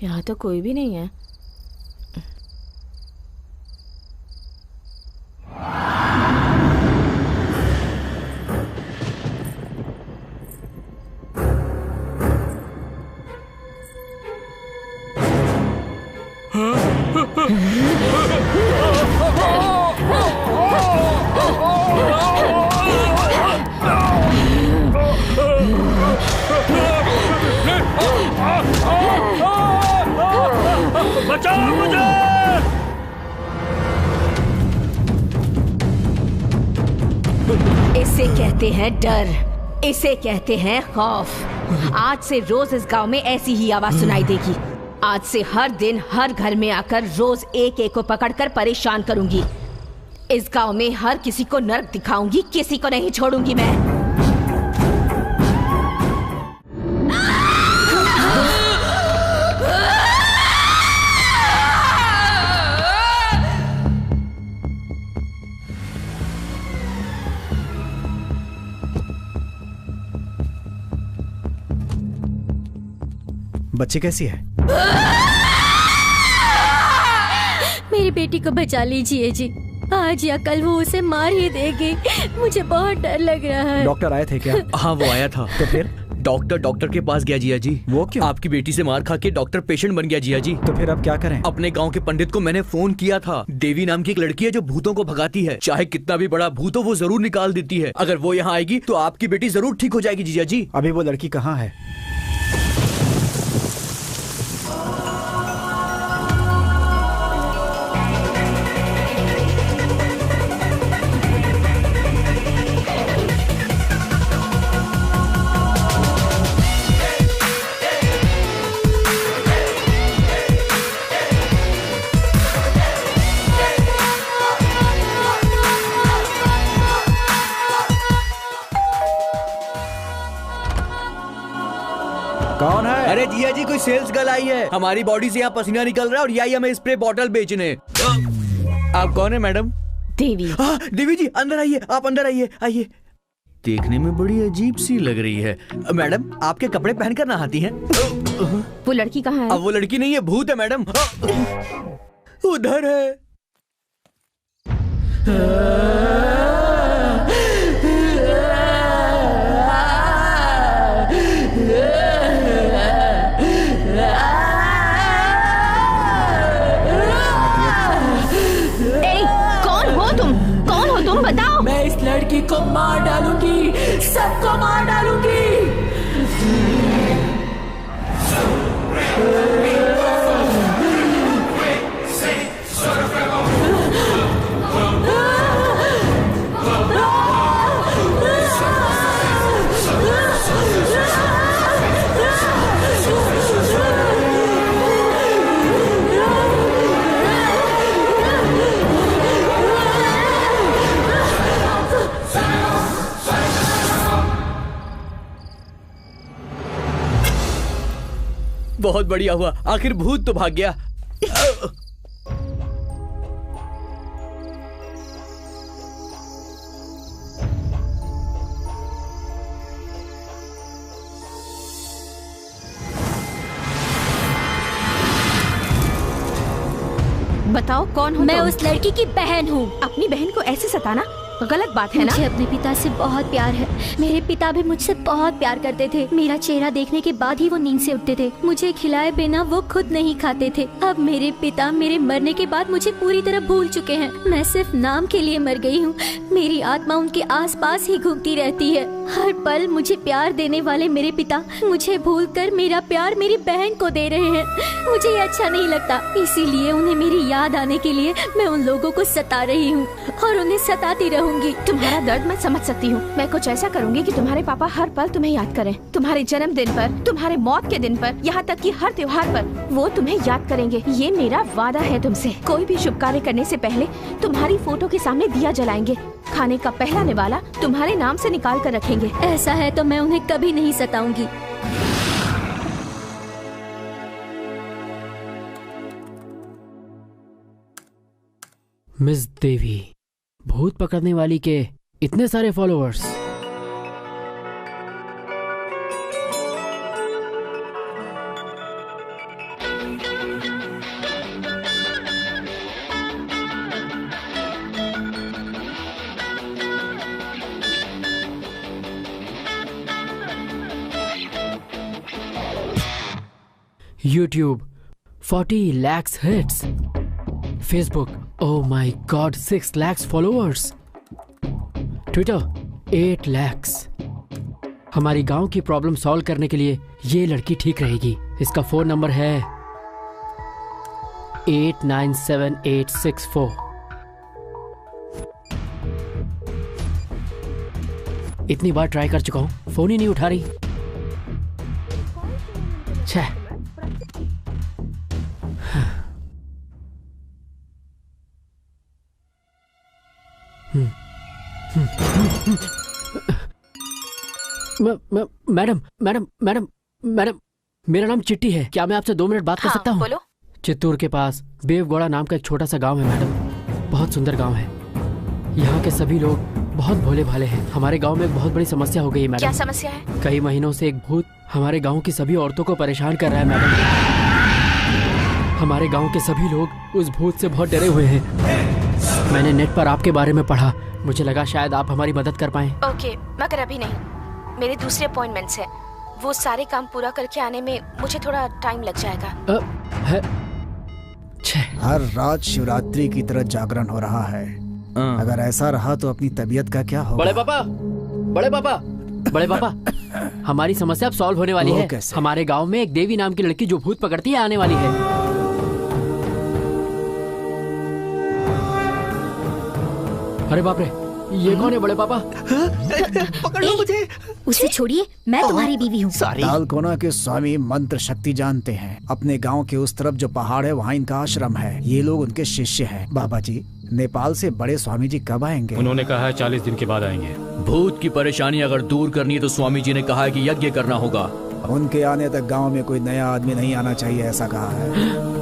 यहाँ तो कोई भी नहीं है। बचाओ मुझे! इसे कहते हैं डर, इसे कहते हैं खौफ। आज से रोज इस गांव में ऐसी ही आवाज सुनाई देगी। आज से हर दिन हर घर में आकर रोज एक एक को पकड़कर परेशान करूंगी। इस गांव में हर किसी को नर्क दिखाऊंगी, किसी को नहीं छोड़ूंगी मैं। बच्ची कैसी है? मेरी बेटी को बचा लीजिए जी। आज या कल वो उसे मार ही देगी। मुझे बहुत डर लग रहा है। डॉक्टर आए थे क्या? हाँ वो आया था। तो फिर? डॉक्टर के पास गया जिया जी। वो क्यों? आपकी बेटी से मार खा के डॉक्टर पेशेंट बन गया जिया जी। तो फिर अब क्या करें? अपने गांव के पंडित को मैंने फोन किया था। देवी नाम की एक लड़की है जो भूतों को भगाती है। चाहे कितना भी बड़ा भूत हो वो जरूर निकाल देती है। अगर वो यहाँ आएगी तो आपकी बेटी जरूर ठीक हो जाएगी जिया जी। अभी वो लड़की कहाँ है? कौन है? अरे जिया जी कोई सेल्स गर्ल आई है। हमारी बॉडी से यहाँ पसीना निकल रहा है और यही हमें स्प्रे बॉटल बेचने। आप कौन है मैडम? देवी। हाँ देवी जी अंदर आइए, आप अंदर आइए। आइए। देखने में बड़ी अजीब सी लग रही है। मैडम आपके कपड़े पहनकर नहाती हैं? वो लड़की कहाँ है? अब वो लड़की नहीं है, भूत है मैडम। उधर है। तुम बताओ। मैं इस लड़की को मार डालूंगी, सबको मार डालूंगी। बहुत बढ़िया हुआ, आखिर भूत तो भाग गया। बताओ कौन हो? मैं उस लड़की की बहन हूँ। अपनी बहन को ऐसे सताना गलत बात है ना? मुझे अपने पिता से बहुत प्यार है। मेरे पिता भी मुझसे बहुत प्यार करते थे। मेरा चेहरा देखने के बाद ही वो नींद से उठते थे। मुझे खिलाए बिना वो खुद नहीं खाते थे। अब मेरे पिता मेरे मरने के बाद मुझे पूरी तरह भूल चुके हैं। मैं सिर्फ नाम के लिए मर गई हूँ। मेरी आत्मा उनके आसपास ही घूमती रहती है। हर पल मुझे प्यार देने वाले मेरे पिता मुझे भूलकर मेरा प्यार मेरी बहन को दे रहे हैं। मुझे ये अच्छा नहीं लगता, इसीलिए उन्हें मेरी याद आने के लिए मैं उन लोगों को सता रही हूँ और उन्हें सताती रहूंगी। तुम्हारा दर्द मैं समझ सकती हूँ। मैं कुछ ऐसा करूँगी कि तुम्हारे पापा हर पल तुम्हें याद करें। तुम्हारे जन्मदिन पर, तुम्हारे मौत के दिन पर, यहाँ तक कि हर त्योहार पर वो तुम्हें याद करेंगे। ये मेरा वादा है तुमसे। कोई भी शुभ कार्य करने से पहले तुम्हारी फोटो के सामने दिया जलाएंगे। खाने का पहला निवाला तुम्हारे नाम से निकाल कर रखेंगे। ऐसा है तो मैं उन्हें कभी नहीं सताऊंगी। मिस देवी, भूत पकड़ने वाली के इतने सारे followers. YouTube 40 lakhs hits. Facebook, oh my god, 6 lakhs followers. Twitter 8 lakhs. हमारी गांव की प्रॉब्लम सॉल्व करने के लिए ये लड़की ठीक रहेगी। इसका फोन नंबर है 897864। इतनी बार ट्राई कर चुका हूं, फोन ही नहीं उठा रही। छह। मैडम मैडम मैडम मैडम, मेरा नाम चिट्टी है। क्या मैं आपसे 2 मिनट बात कर सकता हूँ? बोलो। चित्तूर के पास बेवगौड़ा नाम का एक छोटा सा गांव है मैडम। बहुत सुंदर गांव है। यहाँ के सभी लोग बहुत भोले भाले हैं। हमारे गांव में एक बहुत बड़ी समस्या हो गई है मैडम। क्या समस्या है? कई महीनों से एक भूत हमारे गांव की सभी औरतों को परेशान कर रहा है मैडम। हमारे गांव के सभी लोग उस भूत से बहुत डरे हुए हैं। मैंने नेट पर आपके बारे में पढ़ा, मुझे लगा शायद आप हमारी मदद कर पाएं। ओके, मगर अभी नहीं, मेरे दूसरे अपॉइंटमेंट्स हैं। वो सारे काम पूरा करके आने में मुझे थोड़ा टाइम लग जाएगा। हर रात शिवरात्रि की तरह जागरण हो रहा है। अगर ऐसा रहा तो अपनी तबीयत का क्या होगा? बड़े पापा, बड़े पापा, बड़े पापा, हमारी समस्या अब सॉल्व होने वाली है। कैसे? हमारे गांव में एक देवी नाम की लड़की जो भूत पकड़ती है आने वाली है। अरे बाप रे, ये कौन है बड़े पापा? पकड़ लो मुझे। उसे छोड़िए, मैं तुम्हारी बीवी हूँ। तालकोना के स्वामी मंत्र शक्ति जानते हैं। अपने गांव के उस तरफ जो पहाड़ है वहाँ इनका आश्रम है। ये लोग उनके शिष्य हैं। बाबा जी, नेपाल से बड़े स्वामी जी कब आएंगे? उन्होंने कहा है 40 दिन के बाद आएंगे। भूत की परेशानी अगर दूर करनी है तो स्वामी जी ने कहा है कि यज्ञ करना होगा। उनके आने तक गांव में कोई नया आदमी नहीं आना चाहिए, ऐसा कहा है।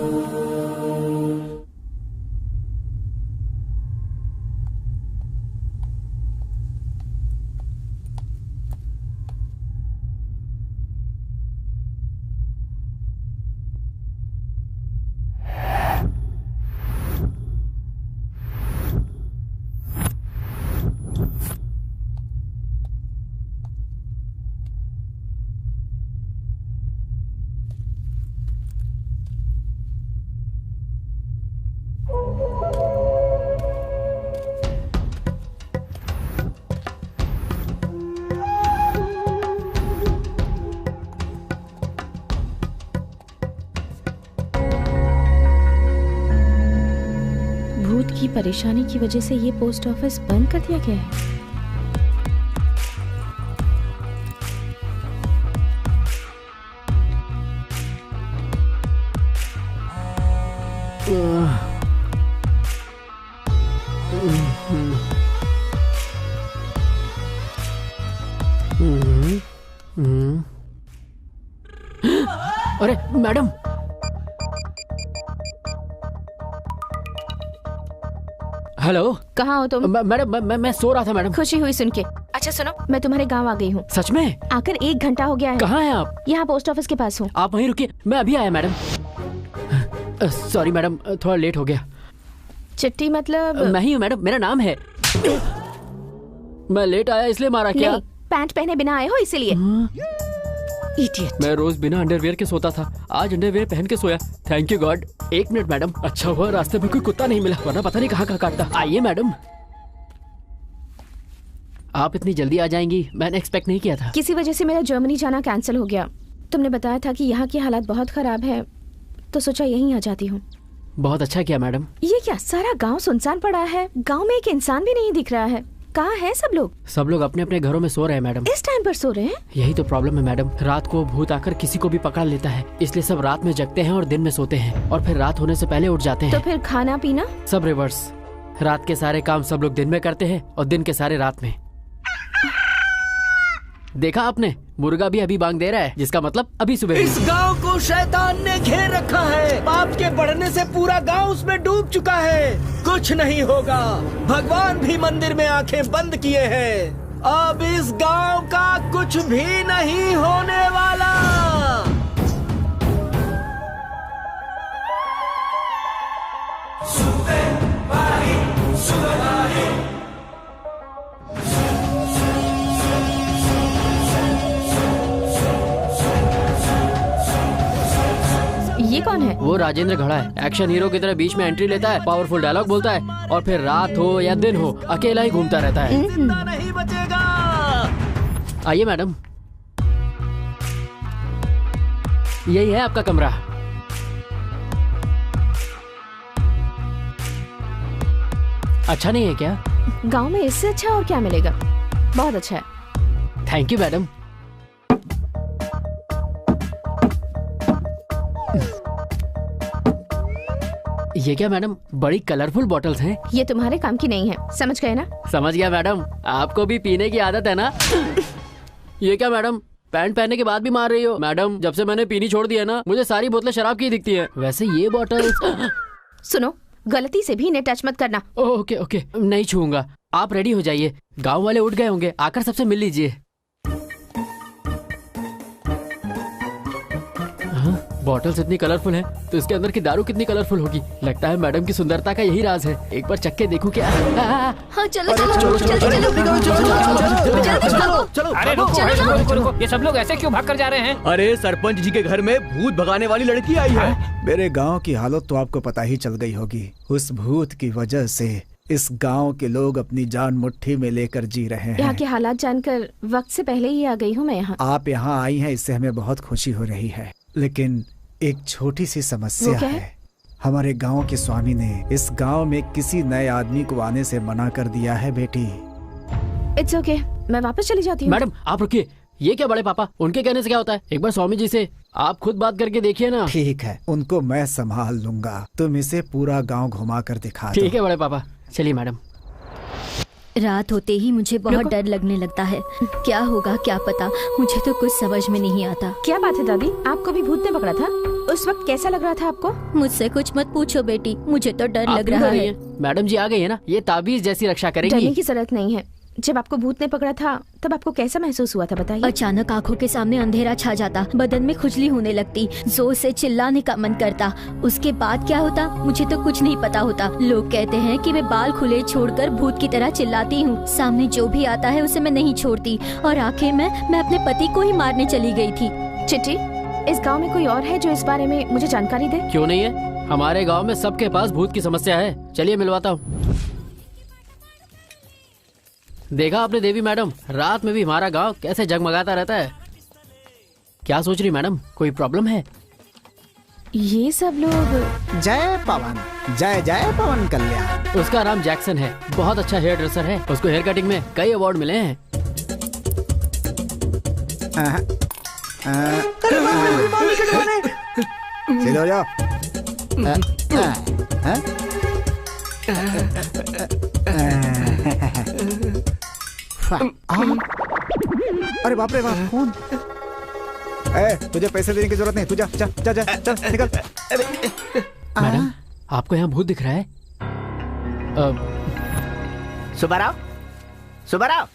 की परेशानी की वजह से ये पोस्ट ऑफिस बंद कर दिया गया है। अरे मैडम, हेलो। कहाँ हो तुम? मैडम मैं सो रहा था मैडम। खुशी हुई सुन के। अच्छा सुनो, मैं तुम्हारे गांव आ गई हूँ। सच में? आकर 1 घंटा हो गया है। कहाँ हैं आप? यहाँ पोस्ट ऑफिस के पास हूँ। आप वहीं रुकिए, मैं अभी आया मैडम। सॉरी मैडम, थोड़ा लेट हो गया। चिट्टी मतलब? मैं ही हूँ मैडम, मेरा नाम है। मैं लेट आया इसलिए मारा क्या? नहीं, पैंट पहने बिना आए हो इसीलिए। इडियट। मैं रोज बिना अंडरवियर के सोता था, आज अंडरवियर पहन के सोया। Thank you God. 1 minute madam, अच्छा हुआ रास्ते में कोई कुत्ता नहीं मिला, वरना पता नहीं कहाँ काटता। आइए मैडम। आप इतनी जल्दी आ जाएंगी, मैंने एक्सपेक्ट नहीं किया था। किसी वजह से मेरा जर्मनी जाना कैंसिल हो गया। तुमने बताया था कि यहाँ की हालात बहुत खराब है, तो सोचा यहीं आ जाती हूँ। बहुत अच्छा किया मैडम। ये क्या, सारा गांव सुनसान पड़ा है। गांव में एक इंसान भी नहीं दिख रहा है। कहाँ है सब लोग? सब लोग अपने अपने घरों में सो रहे हैं मैडम। इस टाइम पर सो रहे हैं? यही तो प्रॉब्लम है मैडम। रात को भूत आकर किसी को भी पकड़ लेता है, इसलिए सब रात में जगते हैं और दिन में सोते हैं, और फिर रात होने से पहले उठ जाते हैं। तो फिर खाना पीना? सब रिवर्स। रात के सारे काम सब लोग दिन में करते हैं और दिन के सारे रात में। देखा आपने, मुर्गा भी अभी बांग दे रहा है, जिसका मतलब अभी सुबह। इस गांव को शैतान ने घेर रखा है। पाप के बढ़ने से पूरा गांव उसमें डूब चुका है। कुछ नहीं होगा, भगवान भी मंदिर में आंखें बंद किए हैं। अब इस गांव का कुछ भी नहीं होने वाला। वो राजेंद्र खड़ा है, एक्शन हीरो की तरह बीच में एंट्री लेता है, पावरफुल डायलॉग बोलता है और फिर रात हो या दिन हो अकेला ही घूमता रहता है। जिंदा नहीं बचेगा। आइए मैडम, यही है आपका कमरा। अच्छा नहीं है क्या? गांव में इससे अच्छा और क्या मिलेगा? बहुत अच्छा है। Thank you madam. ये क्या मैडम, बड़ी कलरफुल बॉटल्स हैं। ये तुम्हारे काम की नहीं है, समझ गए ना? समझ गया मैडम, आपको भी पीने की आदत है ना? ये क्या मैडम, पैंट पहनने के बाद भी मार रही हो? मैडम, जब से मैंने पीनी छोड़ दी है ना, मुझे सारी बोतलें शराब की दिखती हैं। वैसे ये बॉटल्स सुनो, गलती से भी इन्हें टच मत करना। ओके ओके, नहीं छूऊंगा। आप रेडी हो जाइए, गांव वाले उठ गए होंगे, आकर सबसे मिल लीजिए। बॉटल्स इतनी कलरफुल हैं, तो इसके अंदर की दारू कितनी कलरफुल होगी। लगता है मैडम की सुंदरता का यही राज है। एक बार चक्के देखूं क्या? हाँ चलो चलो चलो। अरे रुको, ये सब लोग ऐसे क्यों भाग कर जा रहे हैं? अरे सरपंच जी के घर में भूत भगाने वाली लड़की आई है। मेरे गांव की हालत तो आपको पता ही चल गई होगी। उस भूत की वजह से इस गांव के लोग अपनी जान मुट्ठी में लेकर जी रहे हैं। यहाँ के हालात जानकर वक्त से पहले ही आ गई हूँ मैं यहाँ। आप यहाँ आई हैं, इससे हमें बहुत खुशी हो रही है, लेकिन एक छोटी सी समस्या है। हमारे गांव के स्वामी ने इस गांव में किसी नए आदमी को आने से मना कर दिया है बेटी। इट्स ओके, मैं वापस चली जाती हूँ। मैडम आप रुकिए, ये क्या बड़े पापा, उनके कहने से क्या होता है? एक बार स्वामी जी से आप खुद बात करके देखिए ना। ठीक है, उनको मैं संभाल लूंगा, तुम इसे पूरा गांव घुमा कर दिखा दो। ठीक है बड़े पापा, चलिए मैडम। रात होते ही मुझे बहुत डर लगने लगता है। क्या होगा क्या पता, मुझे तो कुछ समझ में नहीं आता। क्या बात है दादी, आपको भी भूत ने पकड़ा था? उस वक्त कैसा लग रहा था आपको? मुझसे कुछ मत पूछो बेटी, मुझे तो डर आप लग क्यों रहा डर रही है। हैं? मैडम जी आ गई है ना, ये ताबीज जैसी रक्षा डरने करेंगी। की जरूरत नहीं है। जब आपको भूत ने पकड़ा था तब आपको कैसा महसूस हुआ था, बताइए। अचानक आंखों के सामने अंधेरा छा जाता, बदन में खुजली होने लगती, जोर से चिल्लाने का मन करता। उसके बाद क्या होता मुझे तो कुछ नहीं पता होता। लोग कहते हैं कि मैं बाल खुले छोड़कर भूत की तरह चिल्लाती हूँ। सामने जो भी आता है उसे मैं नहीं छोड़ती, और आखिर में मैं अपने पति को ही मारने चली गई थी। चिट्टी, इस गांव में कोई और है जो इस बारे में मुझे जानकारी दे? क्यों नहीं है, हमारे गाँव में सबके पास भूत की समस्या है। चलिए मिलवाता हूँ। देखा आपने देवी मैडम, रात में भी हमारा गांव कैसे जगमगाता रहता है। क्या सोच रही मैडम, कोई प्रॉब्लम है? ये सब लोग जय पवन, जय जय पवन कल्याण। उसका नाम जैक्सन है, बहुत अच्छा हेयर ड्रेसर है। उसको हेयर कटिंग में कई अवार्ड मिले हैं। सीधे हो जाओ। अरे बाप रे बाप, कौन? तुझे पैसे देने की जरूरत नहीं, तू जा जा जा जा, चल निकल। मैडम आपको यहाँ भूत दिख रहा है? सुब्बाराव, सुब्बाराव।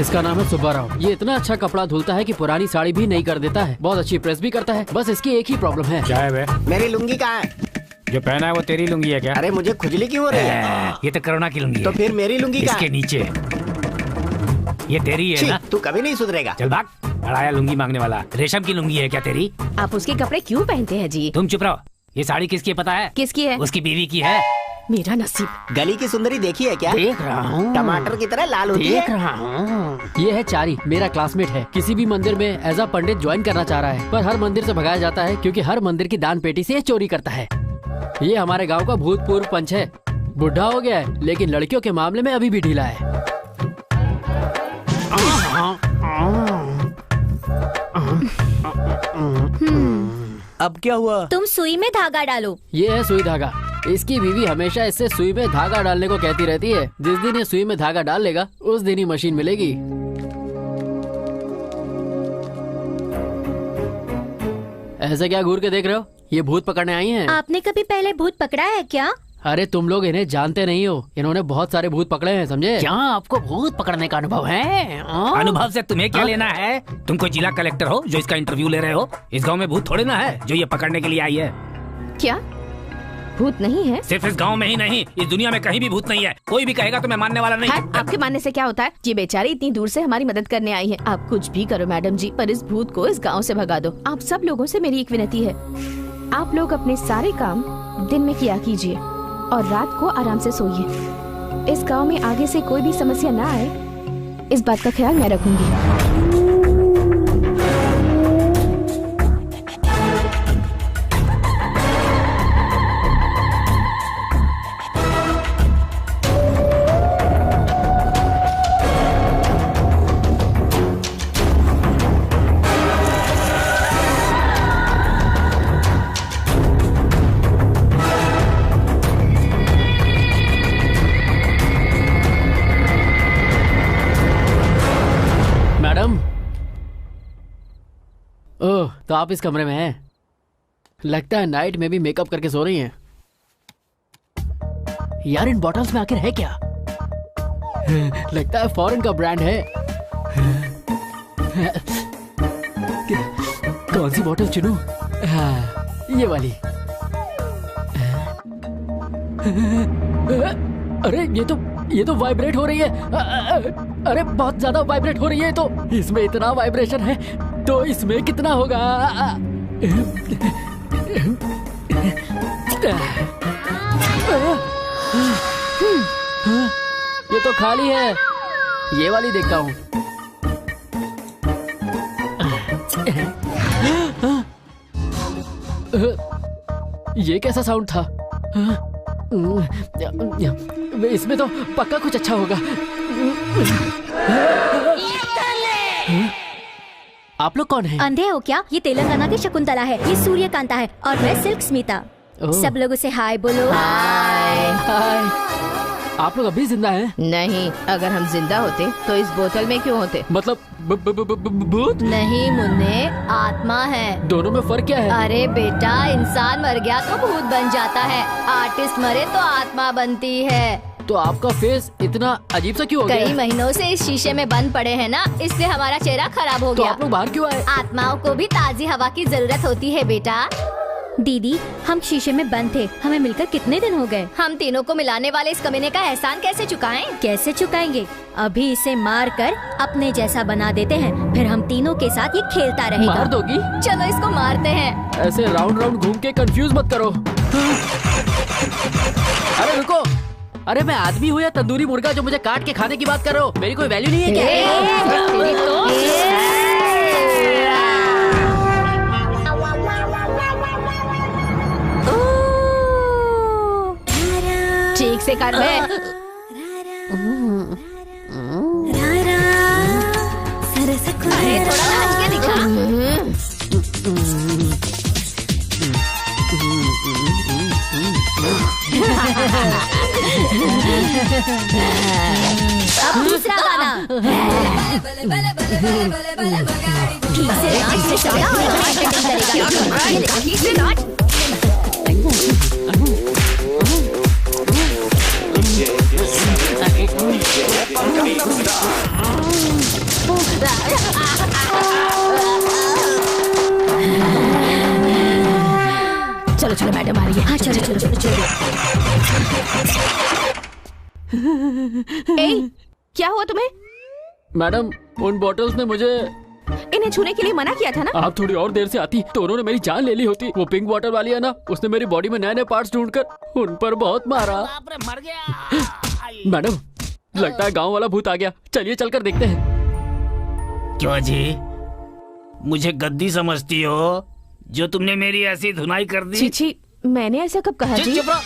इसका नाम है सुब्बाराव। ये इतना अच्छा कपड़ा धुलता है कि पुरानी साड़ी भी नहीं कर देता है। बहुत अच्छी प्रेस भी करता है। बस इसकी एक ही प्रॉब्लम है। क्या है बे? मेरी लुंगी कहाँ है? जो पहना है वो तेरी लुंगी है क्या? अरे मुझे खुजली क्यों हो रही है? ये तो करुणा की लुंगी तो है। फिर मेरी लुंगी कहाँ इसके है? नीचे। ये तेरी है ना? तू कभी नहीं सुधरेगा। चल भाग, अड़ाया लुंगी मांगने वाला। रेशम की लुंगी है क्या तेरी? आप उसके कपड़े क्यों पहनते हैं जी? तुम चुप रहो। ये साड़ी किसकी है पता है? किसकी है? उसकी बीवी की है। मेरा नसीब। गली की सुंदरी देखी है क्या? देख रहा हूँ, टमाटर की तरह लाल होती देख है। रहा हूँ। ये है चारी, मेरा क्लासमेट है। किसी भी मंदिर में एज अ पंडित ज्वाइन करना चाह रहा है, पर हर मंदिर से भगाया जाता है क्योंकि हर मंदिर की दान पेटी से ये चोरी करता है। ये हमारे गांव का भूतपूर्व पंच है। बुढ़ा हो गया है लेकिन लड़कियों के मामले में अभी भी ढीला है। अब क्या हुआ? तुम सुई में धागा डालो। ये है सुई धागा। इसकी बीवी हमेशा इससे सुई में धागा डालने को कहती रहती है। जिस दिन ये सुई में धागा डाल लेगा उस दिन ही मशीन मिलेगी। ऐसे क्या घूर के देख रहे हो? ये भूत पकड़ने आई हैं। आपने कभी पहले भूत पकड़ा है क्या? अरे तुम लोग इन्हें जानते नहीं हो। इन्होंने बहुत सारे भूत पकड़े हैं, समझे? क्या आपको भूत पकड़ने का अनुभव है? अनुभव से तुम्हें क्या लेना है? तुम कोई जिला कलेक्टर हो जो इसका इंटरव्यू ले रहे हो? इस गांव में भूत थोड़े ना है जो ये पकड़ने के लिए आई है। क्या? भूत नहीं है? सिर्फ इस गांव में ही नहीं, इस दुनिया में कहीं भी भूत नहीं है। कोई भी कहेगा तो मैं मानने वाला नहीं। आपके मानने से क्या होता है? ये बेचारी इतनी दूर से हमारी मदद करने आई है। आप कुछ भी करो मैडम जी, पर इस भूत को इस गाँव से भगा दो। आप सब लोगों से मेरी एक विनती है, आप लोग अपने सारे काम दिन में किया कीजिए और रात को आराम से सोइए। इस गांव में आगे से कोई भी समस्या ना आए, इस बात का ख्याल मैं रखूंगी। ओह, तो आप इस कमरे में हैं। लगता है नाइट में भी मेकअप करके सो रही हैं। यार इन बॉटल्स में आखिर है क्या? लगता है फॉरेन का ब्रांड है। कौन सी बॉटल चुनूं? ये वाली। अरे ये तो वाइब्रेट हो रही है। अरे बहुत ज्यादा वाइब्रेट हो रही है। तो इसमें इतना वाइब्रेशन है तो इसमें कितना होगा? ये तो खाली है। ये वाली देखता हूँ। ये कैसा साउंड था? इसमें तो पक्का कुछ अच्छा होगा। आप लोग कौन हैं? अंधे हो क्या? ये तेलंगाना की शकुंतला है, ये सूर्यकांता है और मैं सिल्क स्मिता। सब लोगों से हाय बोलो। हाय। आप लोग अभी जिंदा हैं? नहीं, अगर हम जिंदा होते तो इस बोतल में क्यों होते? मतलब भूत? नहीं मुन्ने, आत्मा है। दोनों में फर्क क्या है? अरे बेटा, इंसान मर गया तो भूत बन जाता है, आर्टिस्ट मरे तो आत्मा बनती है। तो आपका फेस इतना अजीब सा क्यों हो गया? कई महीनों से इस शीशे में बंद पड़े हैं ना, इसलिए हमारा चेहरा खराब हो तो गया। आप लोग बाहर क्यों आए? आत्माओं को भी ताजी हवा की जरूरत होती है बेटा। दीदी, हम शीशे में बंद थे, हमें मिलकर कितने दिन हो गए? हम तीनों को मिलाने वाले इस कमीने का एहसान कैसे चुकाएं? कैसे चुकाएंगे? अभी इसे मार कर अपने जैसा बना देते हैं, फिर हम तीनों के साथ ये खेलता रहेगा। मार दोगी? चलो इसको मारते हैं। ऐसे राउंड राउंड घूम के कंफ्यूज मत करो। अरे रुको, अरे मैं आदमी हूँ या तंदूरी मुर्गा जो मुझे काट के खाने की बात कर रहे हो? मेरी कोई वैल्यू नहीं है क्या? ठीक से कर बे। अरे थोड़ा नाच के दिखा। अब दूसरा गाना। ठीक से नाच से चला और ठीक से नाच। चलो चलो मैडम आ रही है। हाँ चलो चलो चलो चलो। ए, क्या हुआ तुम्हें? मैडम, उन बॉटल्स ने मुझे इन्हें छूने के लिए मना किया था ना? आप थोड़ी और देर से आती तो उन्होंने मेरी जान ले ली होती। वो पिंक बॉटल वाली है ना, उसने मेरी बॉडी में नए नए पार्ट्स ढूंढकर उन पर बहुत मारा। मर गया। मैडम, लगता है गांव वाला भूत आ गया। चलिए चलकर देखते हैं। क्यों जी, मुझे गद्दी समझती हो जो तुमने मेरी ऐसी धुनाई कर दी? छी, मैंने ऐसा कब कहा जी? चुप रहो।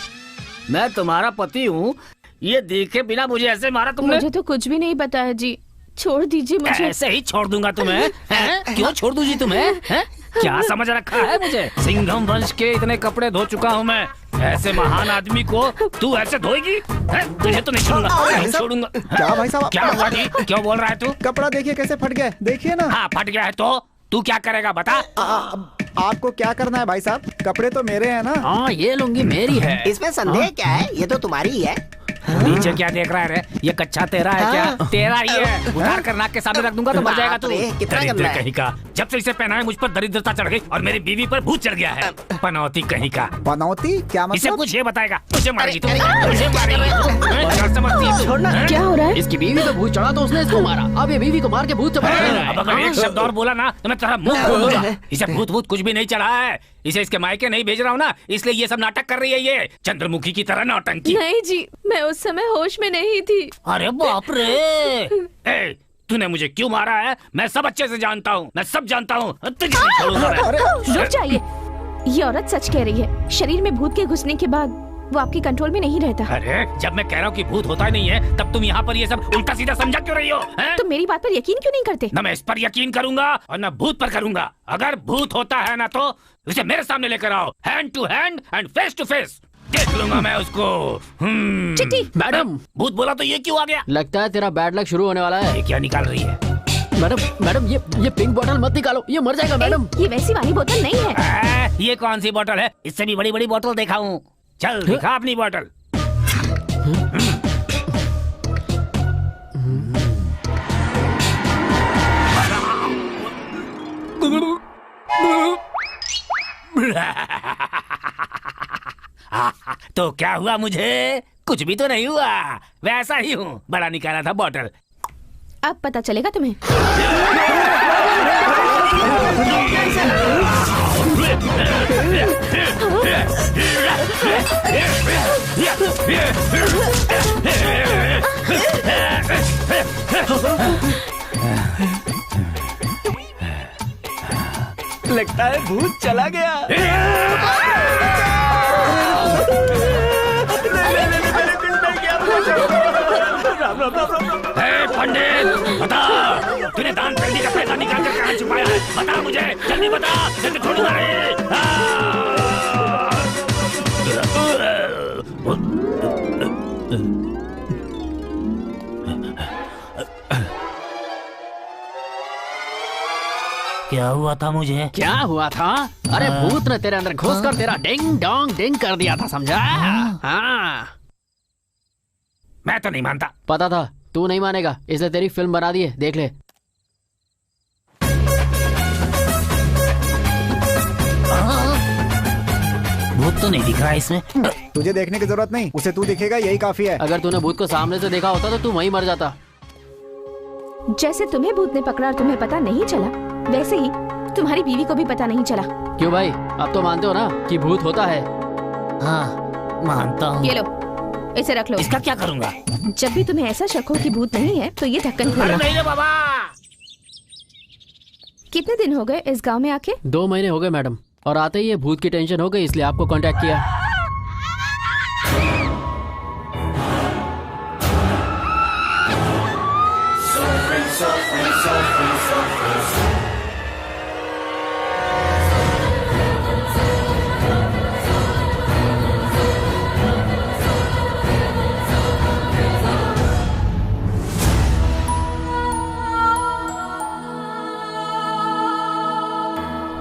मैं तुम्हारा पति हूँ, ये देखे बिना मुझे ऐसे मारा तुमने? मुझे तो कुछ भी नहीं पता है जी, छोड़ दीजिए मुझे। ऐसे ही छोड़ दूंगा तुम्हें? क्यों छोड़ दूं जी तुम्हें? क्या समझ रखा है मुझे? सिंघम वंश के इतने कपड़े धो चुका हूँ मैं, ऐसे महान आदमी को तू ऐसे धोएगी? तुझे तो नहीं छोड़ूंगा, नहीं छोड़ूंगा। क्या भाई साहब? क्या हुआ जी? क्यों बोल रहा है तू? कपड़ा देखिए कैसे फट गया, देखिए ना। हाँ फट गया है तो तू क्या करेगा बता? आपको क्या करना है भाई साहब? कपड़े तो मेरे हैं ना। हाँ, ये लुंगी मेरी है। इसमें संदेह क्या है? ये तो तुम्हारी ही है। नीचे क्या देख रहा है रे? ये कच्चा तेरा है क्या? तेरा ही है। उतार कर नाक के सामने रख दूंगा तो मर जाएगा तू। दरिद्र कहीं का। जब से इसे पहना है मुझ पर दरिद्रता चढ़ गई और मेरी बीवी पर भूत चढ़ गया है। पनौती कहीं का। पनौती क्या मतलब? इसे कुछ ये बताएगा। मुझे मारेगी तू, मुझे मारेगी तू। समझती है? क्या हो रहा है? इसकी बीवी को भूत चढ़ा तो उसने इसको मारा। अब ये बीवी को मार के भूत से बचा रहा है। अब अगर एक शब्द और बोला ना तो मैं तेरा मुंह खोल दूंगा। इसे भूत भूत कुछ भी नहीं चढ़ा है। इसे इसके मायके नहीं भेज रहा हूँ ना, इसलिए ये सब नाटक कर रही है। ये चंद्रमुखी की तरह नौटंकी। नहीं जी, मैं उस समय होश में नहीं थी। अरे बाप रे। ए, तूने मुझे क्यों मारा है? मैं सब अच्छे से जानता हूँ, मैं सब जानता हूँ। तुझे नहीं छोड़ूंगा मैं। रुक जाइए, ये औरत सच कह रही है। शरीर में भूत के घुसने के बाद वो आपके कंट्रोल में नहीं रहता। अरे जब मैं कह रहा हूँ कि भूत होता ही नहीं है, तब तुम यहाँ पर ये सब उल्टा सीधा समझा क्यों रही हो? हैं? तो मेरी बात पर यकीन क्यों नहीं करते? न मैं इस पर यकीन करूंगा और न भूत पर करूंगा। अगर भूत होता है ना तो उसे मेरे सामने लेकर आओ, hand to hand and face to face. देख लूंगा मैं उसको। चिट्टी। मैडम, भूत बोला तो ये क्यों आ गया? लगता है तेरा बैड लक शुरू होने वाला है। ये क्या निकाल रही है? मैडम ये पिंक बोतल मत निकालो, ये मर जाएगा मैडम। ये वैसी वाली बोतल नहीं है। ये कौन सी बोतल है? इससे भी बड़ी बड़ी बोतल देखा हूँ। चल दिखा अपनी बोतल। तो क्या हुआ? मुझे कुछ भी तो नहीं हुआ, वैसा ही हूँ। बड़ा निकाला था बोतल। अब पता चलेगा तुम्हें। लगता है भूत चला गया। पंडित बता, तूने दान पेटी का पैसा निकाल कर कहाँ छुपाया है? बता मुझे, जल्दी बता, इसे तो छोड़ूंगा नहीं। क्या हुआ था मुझे? क्या हुआ था? अरे भूत ने तेरे अंदर घुसकर तेरा डिंग डोंग डिंग कर दिया था, समझा? हाँ। मैं तो नहीं मानता। पता था तू नहीं मानेगा, इसलिए तेरी फिल्म बना दी है, देख ले। भूत तो नहीं दिख रहा है इसमें। तुझे देखने की जरूरत नहीं, उसे तू दिखेगा यही काफी है। अगर तूने भूत को सामने से देखा होता तो तू वहीं मर जाता। जैसे तुम्हें भूत ने पकड़ा और तुम्हें पता नहीं चला, वैसे ही तुम्हारी बीवी को भी पता नहीं चला। क्यों भाई, अब तो मानते हो ना कि भूत होता है? हाँ मानता हूँ। ये लो, इसे रख लो। इसका क्या करूँगा? जब भी तुम्हें ऐसा शक हो कि भूत नहीं है तो ये ढक्कन खोलो। नहीं रे बाबा। कितने दिन हो गए इस गांव में आके? 2 महीने हो गए मैडम, और आते ही ये भूत की टेंशन हो गई, इसलिए आपको कांटेक्ट किया।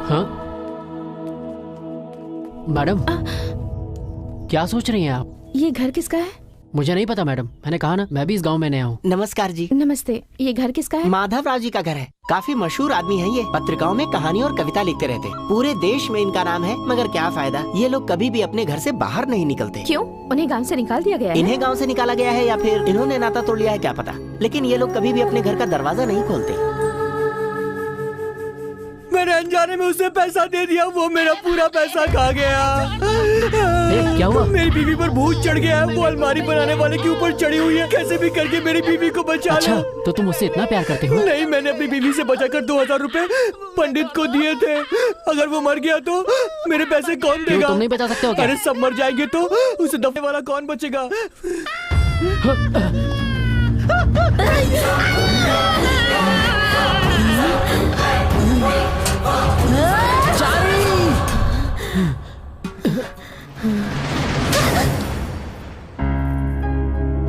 हाँ मैडम, क्या सोच रही हैं आप? ये घर किसका है? मुझे नहीं पता मैडम, मैंने कहा ना मैं भी इस गांव में नया हूँ। नमस्कार जी। नमस्ते, ये घर किसका है? माधव राव जी का घर है। काफी मशहूर आदमी है ये, पत्रिकाओं में कहानी और कविता लिखते रहते। पूरे देश में इनका नाम है, मगर क्या फायदा, ये लोग कभी भी अपने घर से बाहर नहीं निकलते। क्यों? उन्हें गांव से निकाल दिया गया है? इन्हें गाँव से निकाला गया है या फिर इन्होंने नाता तोड़ लिया है, क्या पता, लेकिन ये लोग कभी भी अपने घर का दरवाजा नहीं खोलते। मैंने अनजाने में उसे पैसा दे दिया, वो मेरा पूरा पैसा खा गया। क्या हुआ? मेरी बीवी पर भूत चढ़ गया है, वो अलमारी बनाने वाले के ऊपर चढ़ी हुई है। कैसे भी करके मेरी बीवी को बचा अच्छा, लो। तो तुम उससे इतना प्यार करते हो? नहीं, मैंने अपनी बीवी से बचाकर 2000 रुपए पंडित को दिए थे। अगर वो मर गया तो मेरे पैसे कौन देगा? तुम नहीं बचा सकते हो क्या? अरे सब मर जाएंगे तो उसे दफने वाला कौन बचेगा?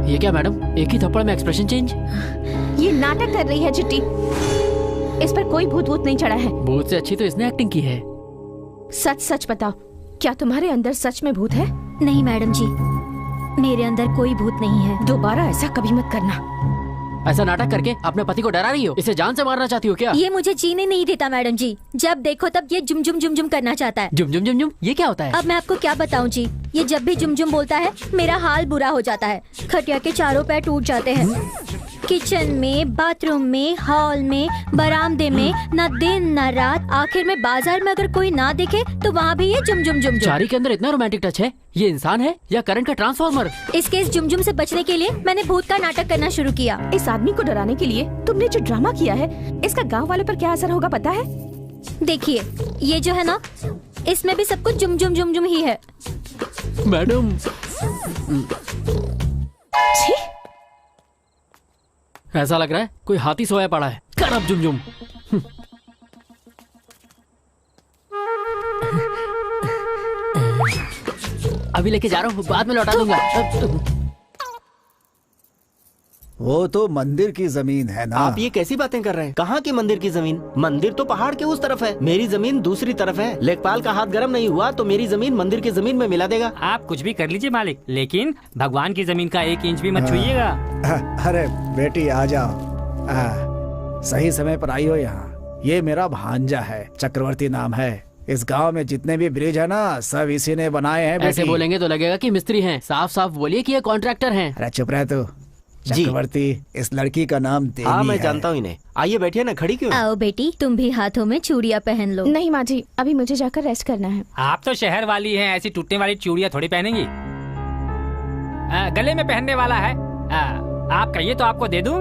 ये क्या मैडम, एक ही थप्पड़ में एक्सप्रेशन चेंज? ये नाटक कर रही है चिट्टी। इस पर कोई भूत वूत नहीं चढ़ा है। भूत से अच्छी तो इसने एक्टिंग की है। सच सच बताओ, क्या तुम्हारे अंदर सच में भूत है? नहीं मैडम जी, मेरे अंदर कोई भूत नहीं है। दोबारा ऐसा कभी मत करना। ऐसा नाटक करके अपने पति को डरा रही हो? इसे जान से मारना चाहती हो क्या? ये मुझे जीने नहीं देता मैडम जी। जब देखो तब ये जुम जुम जुम जुम करना चाहता है। जुम जुम जुम जुम ये क्या होता है? अब मैं आपको क्या बताऊं जी, ये जब भी जुम जुम बोलता है मेरा हाल बुरा हो जाता है। खटिया के चारों पैर टूट जाते हैं। किचन में, बाथरूम में, हॉल में, बरामदे में, न दिन न रात। आखिर में बाजार में अगर कोई ना दिखे तो वहाँ भी ये जुम जुम जुम जुम। चारी के अंदर इतना रोमांटिक टच है। ये इंसान है या करंट का ट्रांसफार्मर? इसके इस जुम जुम से बचने के लिए मैंने भूत का नाटक करना शुरू किया। इस आदमी को डराने के लिए तुमने जो ड्रामा किया है, इसका गांव वालों पर क्या असर होगा पता है? देखिए ये जो है ना, इसमें भी सब कुछ जुम जुम जुम जुम ही है। मैडम ऐसा लग रहा है कोई हाथी सोया पड़ा है। कर अब जुम जुम। अभी लेके जा रहा हूँ, बाद में लौटा दूंगा। वो तो मंदिर की जमीन है ना। आप ये कैसी बातें कर रहे हैं? कहाँ की मंदिर की जमीन? मंदिर तो पहाड़ के उस तरफ है, मेरी जमीन दूसरी तरफ है। लेखपाल का हाथ गर्म नहीं हुआ तो मेरी जमीन मंदिर की जमीन में मिला देगा। आप कुछ भी कर लीजिए मालिक, लेकिन भगवान की जमीन का 1 इंच भी मत छुइएगा। अरे बेटी आ जाओ। सही समय पर आई हो यहाँ। ये मेरा भांजा है, चक्रवर्ती नाम है। इस गांव में जितने भी ब्रिज है ना, सब इसी ने बनाए हैं। ऐसे बोलेंगे तो लगेगा कि मिस्त्री हैं। साफ साफ बोलिए कि ये कॉन्ट्रैक्टर हैं। अरे चुप रह तू। चक्रवर्ती, इस लड़की का नाम देवी हाँ मैं है। जानता हूँ इन्हें। आइए बैठिए ना, खड़ी क्यों? आओ बेटी, तुम भी हाथों में चूड़ियाँ पहन लो। नहीं माँ जी, अभी मुझे जाकर रेस्ट करना है। आप तो शहर वाली हैं, ऐसी टूटने वाली चूड़ियाँ थोड़ी पहनेंगी। गले में पहनने वाला है। आप कहिए तो आपको दे दूं।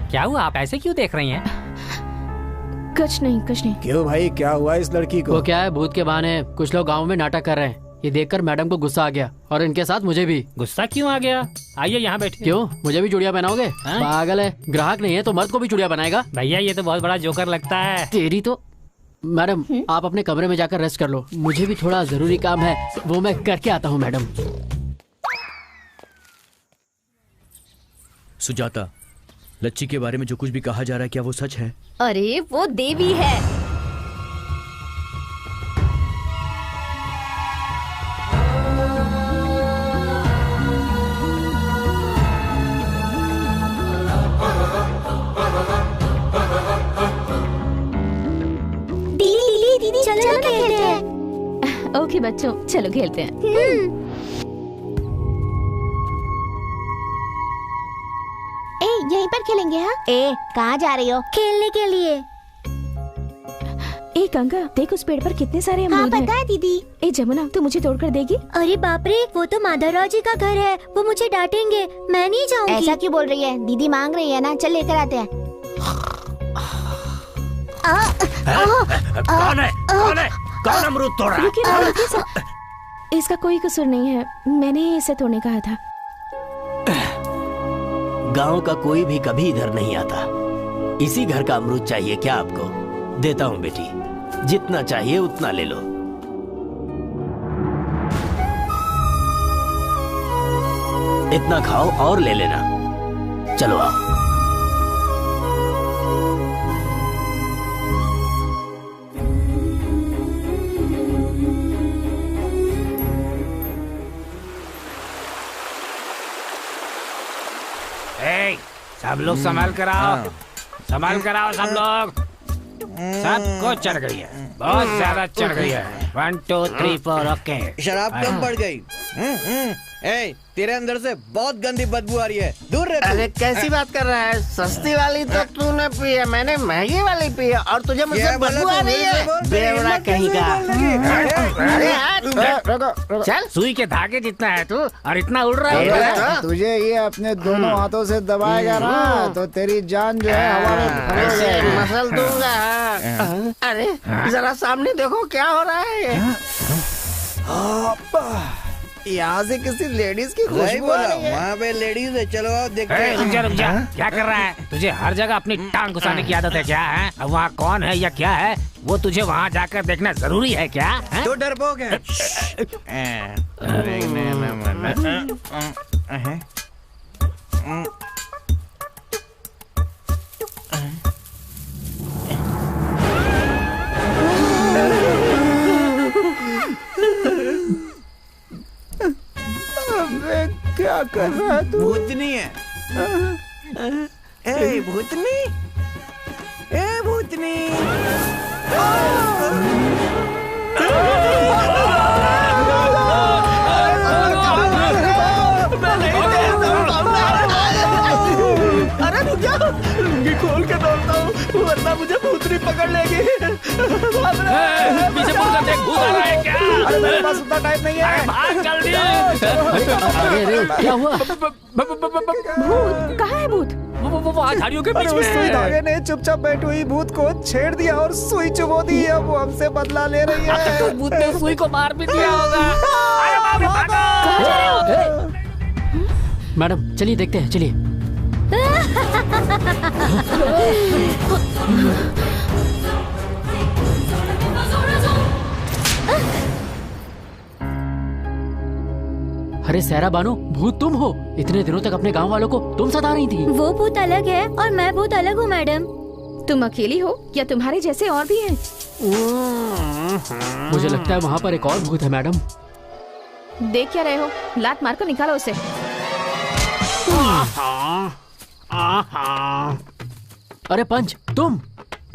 क्या हुआ, आप ऐसे क्यों देख रही हैं? कुछ नहीं कुछ नहीं। क्यों भाई, क्या हुआ इस लड़की को? वो क्या है, भूत के बहाने कुछ लोग गांव में नाटक कर रहे हैं। ये देखकर मैडम को गुस्सा आ गया और इनके साथ मुझे भी। गुस्सा क्यों आ गया? आइए यहाँ बैठिए। क्यों, मुझे भी चूड़ियाँ पहनाओगे? पागल है, ग्राहक नहीं है तो मर्द को भी चूड़ियाँ बनाएगा? भैया ये तो बहुत बड़ा जोकर लगता है। तेरी तो। मैडम आप अपने कमरे में जाकर रेस्ट कर लो, मुझे भी थोड़ा जरूरी काम है, वो मैं करके आता हूँ। मैडम सुजाता, लच्ची के बारे में जो कुछ भी कहा जा रहा है क्या वो सच है? अरे वो देवी है। दीदी चलो खेलते हैं। ओके बच्चों, चलो खेलते हैं। यहीं पर खेलेंगे। हाँ कहाँ जा रही हो? खेलने के लिए। ए गंगा, देख उस पेड़ पर कितने सारे अमरूद हैं। पता है दीदी। ए जमुना, तू मुझे तोड़कर देगी? अरे बाप रे, वो तो माधवराव जी का घर है, वो मुझे डांटेंगे, मैं नहीं जाऊंगी। ऐसा क्यों बोल रही है? दीदी मांग रही है ना, चल लेकर आते हैं। कौन है? कौन है? कौन अमरूद तोड़ रहा है? इसका कोई कसूर नहीं है, मैंने इसे तोड़ने कहा था। गांव का कोई भी कभी इधर नहीं आता। इसी घर का अमरूद चाहिए क्या आपको? देता हूँ बेटी, जितना चाहिए उतना ले लो। इतना खाओ और ले लेना। चलो आओ। सब लोग संभाल कर आओ, संभाल कर आओ सब लोग। सबको चढ़ गई है, बहुत ज्यादा चढ़ गई है। 1 2 3 4 ओके। शराब कम पड़ गई। तेरे अंदर से बहुत गंदी बदबू आ रही है, दूर रह। अरे कैसी बात कर रहा है? सस्ती वाली तो तूने पी है, मैंने महंगी वाली पी है और तुझे मुझसे बदबू आ रही है। बेवड़ा कहीं का। अरे चल, सुई के धागे जितना है तू और इतना उड़ रहा है। तुझे ये अपने दोनों हाथों से दबाएगा ना तो तेरी जान जो है हवा में ऐसे मसल दूंगा। अरे जरा सामने देखो क्या हो रहा है। यहाँ से किसी लेडीज की खुशबू आ रही है। वहाँ पे लेडीज है, चलो आओ देखते हैं। रुक जा रुक जा, क्या कर रहा है? तुझे हर जगह अपनी टांग घुसाने की आदत है क्या है? अब वहाँ कौन है या क्या है वो तुझे वहाँ जाकर देखना जरूरी है क्या? तो डरपोक है। क्या कर रहा है तू? भूतनी है। ए भूतनी, ए भूतनी। अरे रुक जा, लुंगी खोल के दौड़ता हूँ वरना मुझे भूतनी पकड़ लेगी। पीछे मुड़ कर देख, भूत आ रहा है क्या? अरे मेरे पास उतना टाइम नहीं है। भाग जल्दी। अरे क्या हुआ? भूत कहाँ है? भूत वो झाड़ियों के बीच उस सुई में। धागे ने चुपचाप बैठी हुई भूत को छेड़ दिया और सुई चुबो दी है। वो हमसे बदला ले रही है। तो भूत ने सुई को मार भी दिया होगा। अरे भागो। मैडम चलिए देखते हैं, चलिए। अरे सहरा बानो, भूत तुम हो? इतने दिनों तक अपने गांव वालों को तुम सता रही थी। वो भूत अलग है और मैं भूत अलग हूँ मैडम। तुम अकेली हो या तुम्हारे जैसे और भी हैं? मुझे लगता है वहाँ पर एक और भूत है मैडम। देख क्या रहे हो? लात मार कर निकालो उसे। अरे पंच, तुम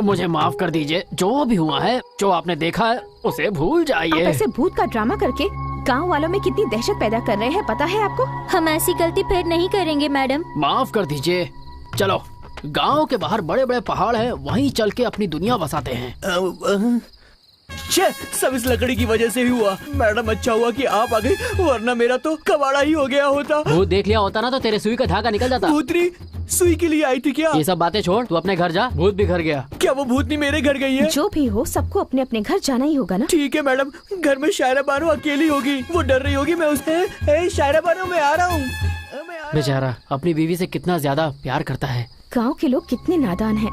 मुझे माफ कर दीजिए। जो भी हुआ है, जो आपने देखा है, उसे भूल आप जाइए। ऐसे भूत का ड्रामा करके गांव वालों में कितनी दहशत पैदा कर रहे हैं, पता है आपको? हम ऐसी गलती फिर नहीं करेंगे मैडम। माफ कर दीजिए। चलो, गांव के बाहर बड़े बड़े पहाड़ हैं, वहीं चल के अपनी दुनिया बसाते हैं। छे, सब इस लकड़ी की वजह से ही हुआ। मैडम अच्छा हुआ कि आप आ गई, वरना मेरा तो कबाड़ा ही हो गया होता। भूत देख लिया होता ना तो तेरे सुई का धागा निकल जाता। भूतनी सुई के लिए आई थी क्या? ये सब बातें छोड़, तू अपने घर जा। भूत भी घर गया। क्या वो भूतनी मेरे घर गई है? जो भी हो, सबको अपने अपने घर जाना ही होगा ना। ठीक है मैडम, घर में शायरा बानो अकेली होगी, वो डर रही होगी। मैं उससे शायरा बानो मैं आ रहा हूँ। बेचारा अपनी बीवी से कितना ज्यादा प्यार करता है। गांव के लोग कितने नादान हैं।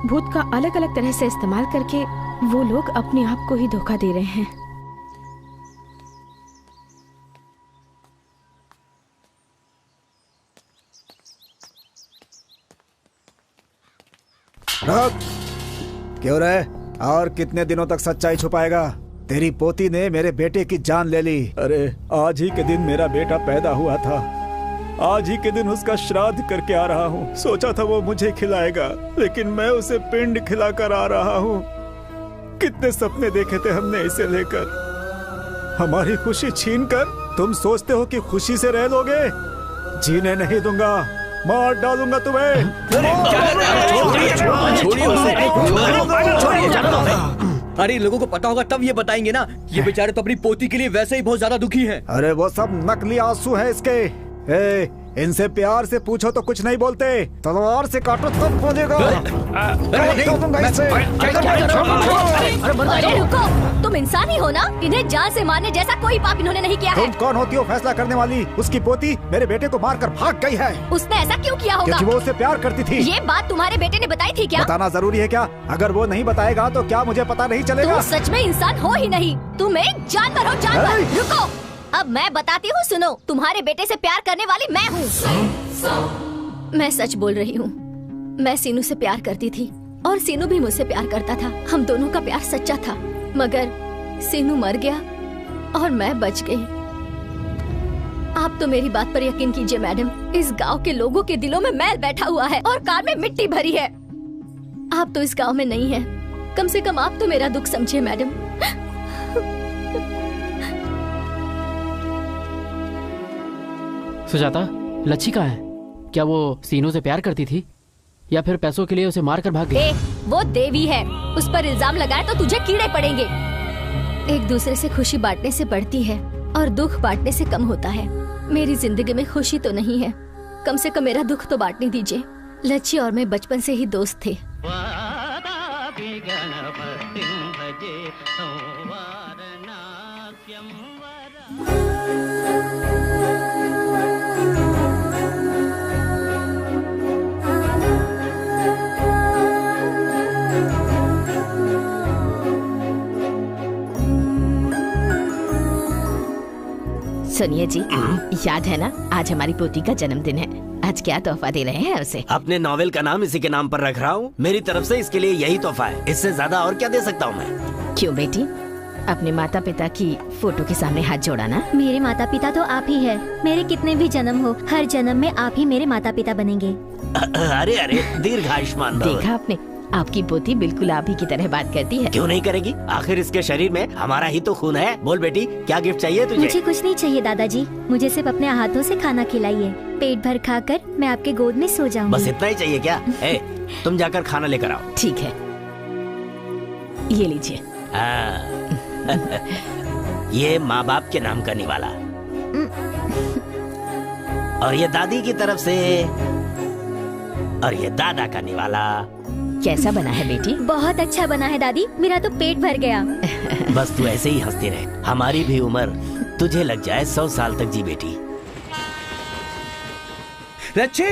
भूत का अलग अलग तरह से इस्तेमाल करके वो लोग अपने आप को ही धोखा दे रहे हैं। रुक, क्यों रहे? और कितने दिनों तक सच्चाई छुपाएगा? तेरी पोती ने मेरे बेटे की जान ले ली। अरे आज ही के दिन मेरा बेटा पैदा हुआ था। आज ही के दिन उसका श्राद्ध करके आ रहा हूँ। सोचा था वो मुझे खिलाएगा, लेकिन मैं उसे पिंड खिलाकर आ रहा हूँ। कितने सपने देखे थे हमने इसे लेकर। हमारी खुशी छीनकर तुम सोचते हो कि खुशी से रह लोगे? जीने नहीं दूंगा, मार डालूंगा तुम्हें। अरे लोगों को पता होगा तब ये बताएंगे ना। ये बेचारे तो अपनी पोती के लिए वैसे ही बहुत ज्यादा दुखी हैं। अरे वो सब नकली आंसू है इसके। ए, इनसे प्यार से पूछो तो कुछ नहीं बोलते, तलवार से काटो तब बोलेगा। अरे रुको, तुम इंसान ही हो ना? इन्हें जान से मारने जैसा कोई पाप इन्होंने नहीं किया है। तुम कौन होती हो फैसला करने वाली? उसकी पोती मेरे बेटे को मारकर भाग गई है। उसने ऐसा क्यों किया होगा? क्योंकि वो उससे प्यार करती थी। ये बात तुम्हारे बेटे ने बताई थी क्या? बताना जरूरी है क्या? अगर वो नहीं बताएगा तो क्या मुझे पता नहीं चलेगा? तुम सच में इंसान हो ही नहीं, तुम एक जानवर हो, जानवर। रुको, अब मैं बताती हूँ, सुनो। तुम्हारे बेटे से प्यार करने वाली मैं हूँ। मैं सच बोल रही हूँ। मैं सीनू से प्यार करती थी और सीनू भी मुझसे प्यार करता था। हम दोनों का प्यार सच्चा था, मगर सीनू मर गया और मैं बच गई। आप तो मेरी बात पर यकीन कीजिए मैडम, इस गांव के लोगों के दिलों में मैल बैठा हुआ है और कार में मिट्टी भरी है। आप तो इस गांव में नहीं है, कम से कम आप तो मेरा दुख समझिए मैडम। सुजाता, लच्छी कहाँ है? क्या वो सीनू से प्यार करती थी या फिर पैसों के लिए उसे मारकर भाग गई? वो देवी है, उस पर इल्जाम लगाए तो तुझे कीड़े पड़ेंगे। एक दूसरे से खुशी बांटने से बढ़ती है और दुख बांटने से कम होता है। मेरी जिंदगी में खुशी तो नहीं है, कम से कम मेरा दुख तो बांटने दीजिए। लच्छी और मैं बचपन से ही दोस्त थे। सुनिए जी, याद है ना आज हमारी पोती का जन्मदिन है। आज क्या तोहफा दे रहे हैं उसे? अपने नॉवेल का नाम इसी के नाम पर रख रहा हूँ। मेरी तरफ से इसके लिए यही तोहफा है, इससे ज्यादा और क्या दे सकता हूँ मैं? क्यों बेटी, अपने माता पिता की फोटो के सामने हाथ जोड़ा ना। मेरे माता पिता तो आप ही है। मेरे कितने भी जन्म हो, हर जन्म में आप ही मेरे माता पिता बनेंगे। अरे अरे, दीर्घायुष्मान भव। देखा आपने, आपकी पोती बिल्कुल आप ही की तरह बात करती है। क्यों नहीं करेगी? आखिर इसके शरीर में हमारा ही तो खून है। बोल बेटी, क्या गिफ्ट चाहिए तुझे? मुझे कुछ नहीं चाहिए दादाजी, मुझे सिर्फ अपने हाथों से खाना खिलाइए। पेट भर खाकर मैं आपके गोद में सो जाऊंगी। बस इतना ही चाहिए क्या? तुम जाकर खाना लेकर आओ। ठीक है, ये लीजिए। ये माँ बाप के नाम का निवाला, और ये दादी की तरफ से, और ये दादा का निवाला। कैसा बना है बेटी? बहुत अच्छा बना है दादी, मेरा तो पेट भर गया। बस तू ऐसे ही हंसती रहे, हमारी भी उम्र तुझे लग जाए 100 साल तक जी बेटी। लच्छी,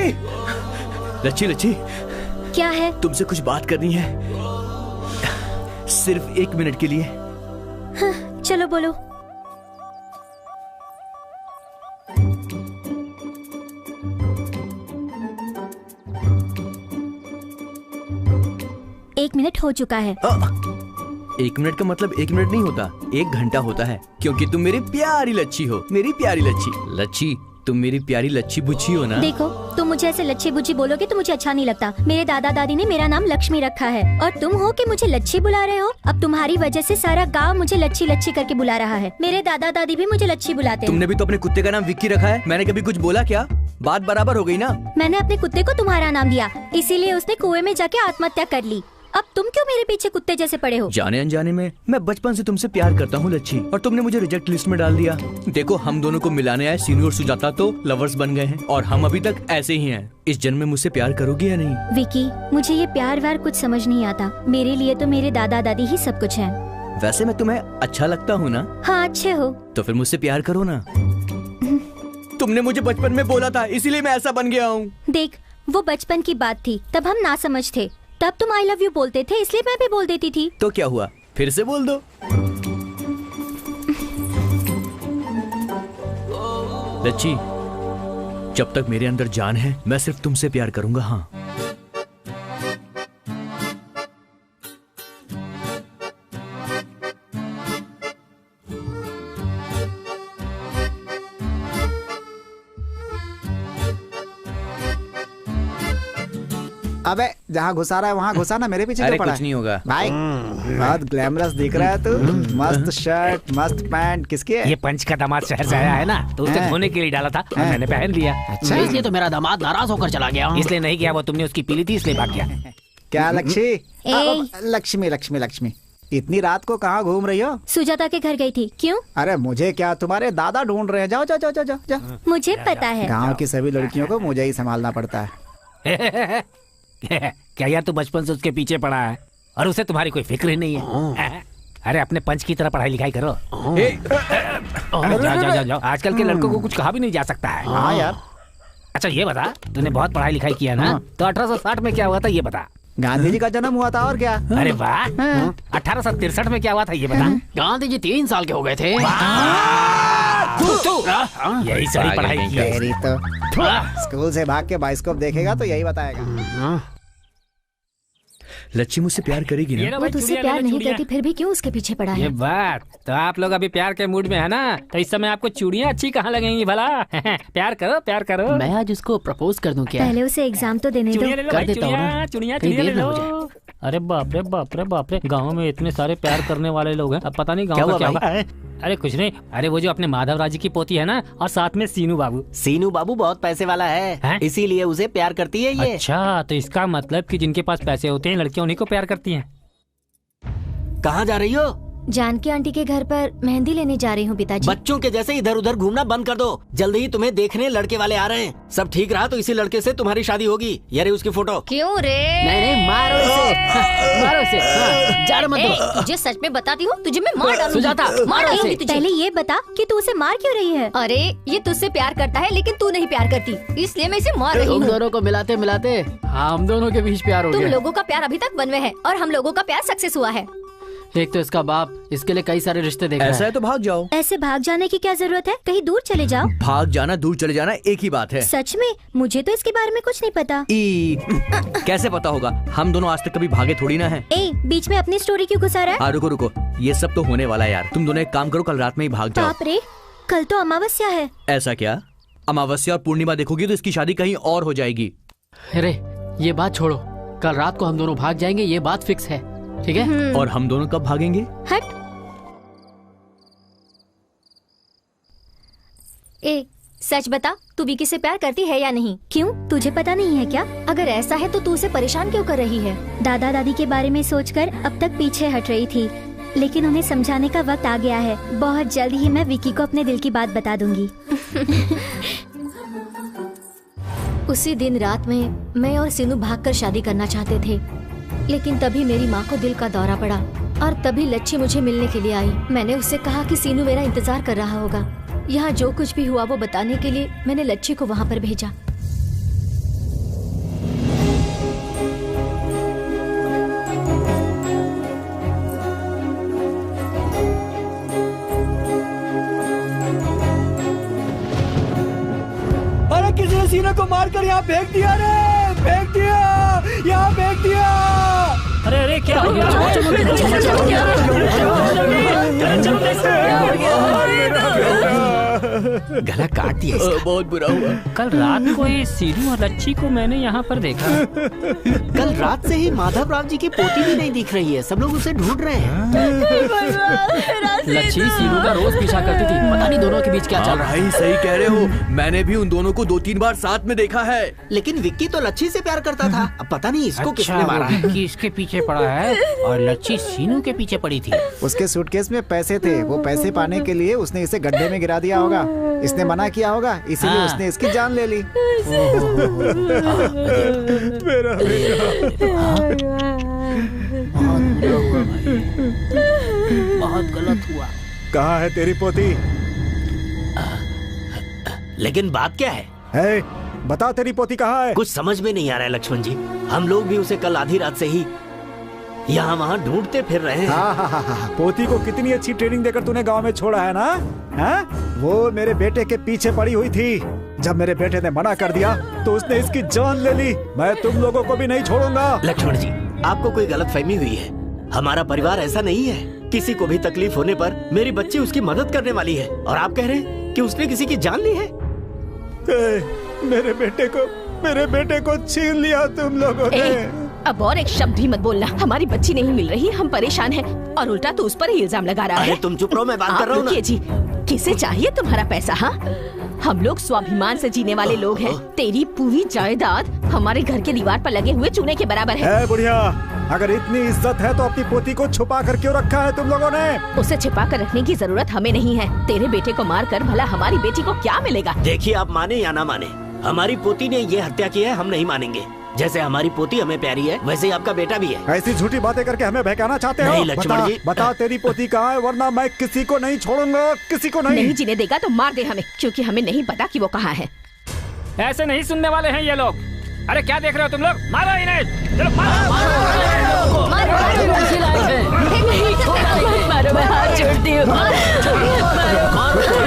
लच्छी लच्छी, क्या है? तुमसे कुछ बात करनी है, सिर्फ 1 मिनट के लिए। हाँ, चलो बोलो। एक मिनट हो चुका है। 1 मिनट का मतलब 1 मिनट नहीं होता, 1 घंटा होता है, क्योंकि तुम मेरी प्यारी लच्छी हो। मेरी प्यारी लच्छी। लच्छी, तुम मेरी प्यारी लच्छी बुच्छी हो ना? देखो, तुम मुझे ऐसे लच्छी बुच्छी बोलोगे तो मुझे अच्छा नहीं लगता। मेरे दादा दादी ने मेरा नाम लक्ष्मी रखा है, और तुम हो कि मुझे लच्छी बुला रहे हो। अब तुम्हारी वजह से सारा गांव मुझे लच्छी लच्छी करके बुला रहा है। मेरे दादा दादी भी मुझे लच्छी बुलाते हैं। तुमने भी तो अपने कुत्ते का नाम विक्की रखा है। मैंने कभी कुछ बोला क्या? बात बराबर हो गई ना? मैंने अपने कुत्ते को तुम्हारा नाम दिया, इसीलिए उसने कुएं में जाके आत्महत्या कर ली। अब तुम क्यों मेरे पीछे कुत्ते जैसे पड़े हो? जाने अनजाने में मैं बचपन से तुमसे प्यार करता हूँ लच्छी, और तुमने मुझे रिजेक्ट लिस्ट में डाल दिया। देखो, हम दोनों को मिलाने आए सीनू और सुजाता तो लवर्स बन गए हैं, और हम अभी तक ऐसे ही हैं। इस जन्म में मुझसे प्यार करोगी या नहीं? विकी, मुझे ये प्यार व्यार कुछ समझ नहीं आता। मेरे लिए तो मेरे दादा दादी ही सब कुछ है। वैसे मैं तुम्हें अच्छा लगता हूँ ना? हाँ, अच्छे हो। तो फिर मुझसे प्यार करो ना। तुमने मुझे बचपन में बोला था, इसीलिए मैं ऐसा बन गया हूँ। देख, वो बचपन की बात थी, तब हम ना समझ थे। तब तुम आई लव यू बोलते थे, इसलिए मैं भी बोल देती थी। तो क्या हुआ? फिर से बोल दो। लच्छी, जब तक मेरे अंदर जान है, मैं सिर्फ तुमसे प्यार करूंगा। हाँ, अबे जहाँ घुसा रहा है वहाँ घुसा ना, मेरे पीछे अरे क्यों पड़ा कुछ है? नहीं होगा भाई बहुत ग्लैमरस दिख रहा है तू। मस्त शर्ट, मस्त पैंट, किसकी है? ये पंच का दामाद शहर से आया है ना, तो उसे धोने के लिए डाला था और मैंने पहन लिया। अच्छा, इसलिए तो मेरा दामाद नाराज होकर चला गया। इसलिए नहीं किया, वो तुमने उसकी पीली थी इसलिए भाग गया। क्या लक्ष्मी? ए। लक्ष्मी लक्ष्मी लक्ष्मी, इतनी रात को कहाँ घूम रही हो? सुजाता के घर गई थी। क्यों? अरे मुझे क्या, तुम्हारे दादा ढूंढ रहे हैं। जाओ जाओ जाओ जाओ जाओ जाओ। मुझे पता है। गाँव की सभी लड़कियों को मुझे ही संभालना पड़ता है। क्या यार, तू बचपन से उसके पीछे पड़ा है और उसे तुम्हारी कोई फिक्र ही नहीं है? अरे अपने पंच की तरह पढ़ाई लिखाई करो। जाओ जाओ जाओ जाओ, आजकल के लड़कों को कुछ कहा भी नहीं जा सकता है। हाँ यार। अच्छा ये बता, तूने बहुत पढ़ाई लिखाई किया ना, तो 1860 में क्या हुआ था ये बता। गांधी जी का जन्म हुआ था, और क्या? अरे वाह। 1863 में क्या हुआ था ये बता। गांधी जी 3 साल के हो गए थे। यही सारी पढ़ाई की है। तेरी तो स्कूल से भाग के बाइस्कोप देखेगा तो यही बताएगा। लच्छी मुझसे प्यार करेगी ना? वो तुझसे प्यार नहीं करती, फिर भी क्यों उसके पीछे पड़ा ये है? बात तो, आप लोग अभी प्यार के मूड में है ना, तो इस समय आपको चूड़ियाँ अच्छी कहाँ लगेंगी भला? प्यार करो प्यार करो। मैं आज उसको प्रपोज कर दूं क्या? पहले उसे एग्जाम तो देने दो। चूड़ियाँ ले लो कर भाई, देता हूँ ना। चूड़ियाँ कहीं चूड़ियाँ ले देर ना हो लो। अरे बाप रे बाप रे बाप रे, गाँव में इतने सारे प्यार करने वाले लोग हैं, अब पता नहीं गाँव का क्या होगा। अरे कुछ नहीं, अरे वो जो अपने माधव राजी की पोती है ना, और साथ में सीनू बाबू। सीनू बाबू बहुत पैसे वाला है, इसीलिए उसे प्यार करती है ये। अच्छा, तो इसका मतलब कि जिनके पास पैसे होते हैं लड़कियां उन्हीं को प्यार करती हैं। कहाँ जा रही हो? जानकी आंटी के घर पर मेहंदी लेने जा रही हूँ पिताजी। बच्चों के जैसे इधर उधर घूमना बंद कर दो, जल्दी ही तुम्हें देखने लड़के वाले आ रहे हैं। सब ठीक रहा तो इसी लड़के से तुम्हारी शादी होगी। ये रही उसकी फोटो। क्यों रे? नहीं, मारो इसे। मारो इसे। जाने मत दो। तुझे सच में बताती हूँ, तुझे मैं मार डालूंगी। सुजाता, मारो इसे। पहले ये बता कि तू उसे मार क्यों रही है? अरे ये तुझसे प्यार करता है, लेकिन तू नहीं प्यार करती, इसलिए मैं इसे मार रही तुम हूँ। दोनों को मिलाते मिलाते हम दोनों के बीच प्यार हो तुम गया। लोगों का प्यार अभी तक बनवे है, और हम लोगों का प्यार सक्सेस हुआ है। एक तो इसका बाप इसके लिए कई सारे रिश्ते देख रहा ऐसा है। है तो भाग जाओ। ऐसे भाग जाने की क्या जरूरत है? कहीं दूर चले जाओ। भाग जाना, दूर चले जाना एक ही बात है। सच में? मुझे तो इसके बारे में कुछ नहीं पता। कैसे पता होगा? हम दोनों आज तक कभी भागे थोड़ी ना है। ए, बीच में अपनी स्टोरी क्यों घुसा रहा है? रुको रुको, ये सब तो होने वाला है यार। तुम दोनों एक काम करो, कल रात में ही भाग जाओ। बाप रे, कल तो अमावस्या है। ऐसा क्या? अमावस्या और पूर्णिमा देखोगी तो इसकी शादी कहीं और हो जाएगी। अरे ये बात छोड़ो, कल रात को हम दोनों भाग जाएंगे, ये बात फिक्स है, ठीक है? और हम दोनों कब भागेंगे? हट। ए, सच बता, तू विकी से प्यार करती है या नहीं? क्यों, तुझे पता नहीं है क्या? अगर ऐसा है तो तू उसे परेशान क्यों कर रही है? दादा दादी के बारे में सोचकर अब तक पीछे हट रही थी, लेकिन उन्हें समझाने का वक्त आ गया है। बहुत जल्द ही मैं विकी को अपने दिल की बात बता दूंगी। उसी दिन रात में मैं और सीनू भागकर शादी करना चाहते थे, लेकिन तभी मेरी माँ को दिल का दौरा पड़ा और तभी लच्छी मुझे मिलने के लिए आई। मैंने उससे कहा कि सीनू मेरा इंतजार कर रहा होगा। यहाँ जो कुछ भी हुआ वो बताने के लिए मैंने लच्छी को वहाँ पर भेजा। अरे किसी ने सीने को मारकर यहाँ फेंक दिया रे, फेंक दिया, यहाँ फेंक दिया। अरे अरे क्या हो गया? गला काट दिया इसका। बहुत बुरा हुआ। कल रात को ये सीनू और लच्छी को मैंने यहाँ पर देखा। कल रात से ही माधव राव जी की पोती भी नहीं दिख रही है, सब लोग उसे ढूंढ रहे हैं। लच्छी सीनू का रोज पीछा करती थी, पता नहीं दोनों के बीच क्या चल रहा है। भाई सही कह रहे हो, मैंने भी उन दोनों को 2-3 बार साथ में देखा है। लेकिन विक्की तो लच्छी से प्यार करता था, अब पता नहीं इसको किसने मारा है। विक्की इसके पीछे पड़ा है और लच्छी सीनू के पीछे पड़ी थी। उसके सूटकेस में पैसे थे, वो पैसे पाने के लिए उसने इसे गड्ढे में गिरा दिया होगा। इसने मना किया होगा, इसीलिए उसने इसकी जान ले ली। मेरा बहुत गलत हुआ। कहाँ है तेरी पोती? लेकिन बात क्या है? है, बता तेरी पोती कहाँ है? कुछ समझ में नहीं आ रहा है लक्ष्मण जी। हम लोग भी उसे कल आधी रात से ही यहाँ वहाँ ढूंढते फिर रहे हैं। हाँ। पोती को कितनी अच्छी ट्रेनिंग देकर तूने गांव में छोड़ा है ना? हाँ? वो मेरे बेटे के पीछे पड़ी हुई थी। जब मेरे बेटे ने मना कर दिया तो उसने इसकी जान ले ली। मैं तुम लोगों को भी नहीं छोड़ूंगा। लक्ष्मण जी, आपको कोई गलतफहमी हुई है। हमारा परिवार ऐसा नहीं है। किसी को भी तकलीफ होने पर मेरी बच्ची उसकी मदद करने वाली है, और आप कह रहे हैं कि उसने किसी की जान ली है। मेरे बेटे को छीन लिया तुम लोगों ने। अब और एक शब्द भी मत बोलना। हमारी बच्ची नहीं मिल रही, हम परेशान हैं, और उल्टा तो उस पर ही इल्जाम लगा रहा है। अरे तुम चुप रहो, मैं बात कर रहा हूँ ना। जी, किसे चाहिए तुम्हारा पैसा? हाँ, हम लोग स्वाभिमान से जीने वाले लोग हैं। तेरी पूरी जायदाद हमारे घर के दीवार पर लगे हुए चूने के बराबर है। बुढ़िया, अगर इतनी इज्जत है तो अपनी पोती को छुपा कर क्यों रखा है तुम लोगों ने? उसे छिपा कर रखने की जरूरत हमें नहीं है। तेरे बेटे को मार कर भला हमारी बेटी को क्या मिलेगा? देखिए, आप माने या ना माने, हमारी पोती ने ये हत्या की है, हम नहीं मानेंगे। जैसे हमारी पोती हमें प्यारी है, वैसे ही आपका बेटा भी है। ऐसी झूठी बातें करके हमें बहकाना चाहते हो? नहीं लक्ष्मण जी, बता तेरी पोती कहाँ है, वरना मैं किसी को नहीं छोड़ूंगा, किसी को नहीं। नहीं जीने देगा तो मार दे हमें, क्योंकि हमें नहीं पता कि वो कहाँ है। ऐसे नहीं सुनने वाले हैं ये लोग। अरे क्या देख रहे हो तुम लोग? मारो इन्हें, चलो मारो, मैं हाथ जोड़ती हूँ।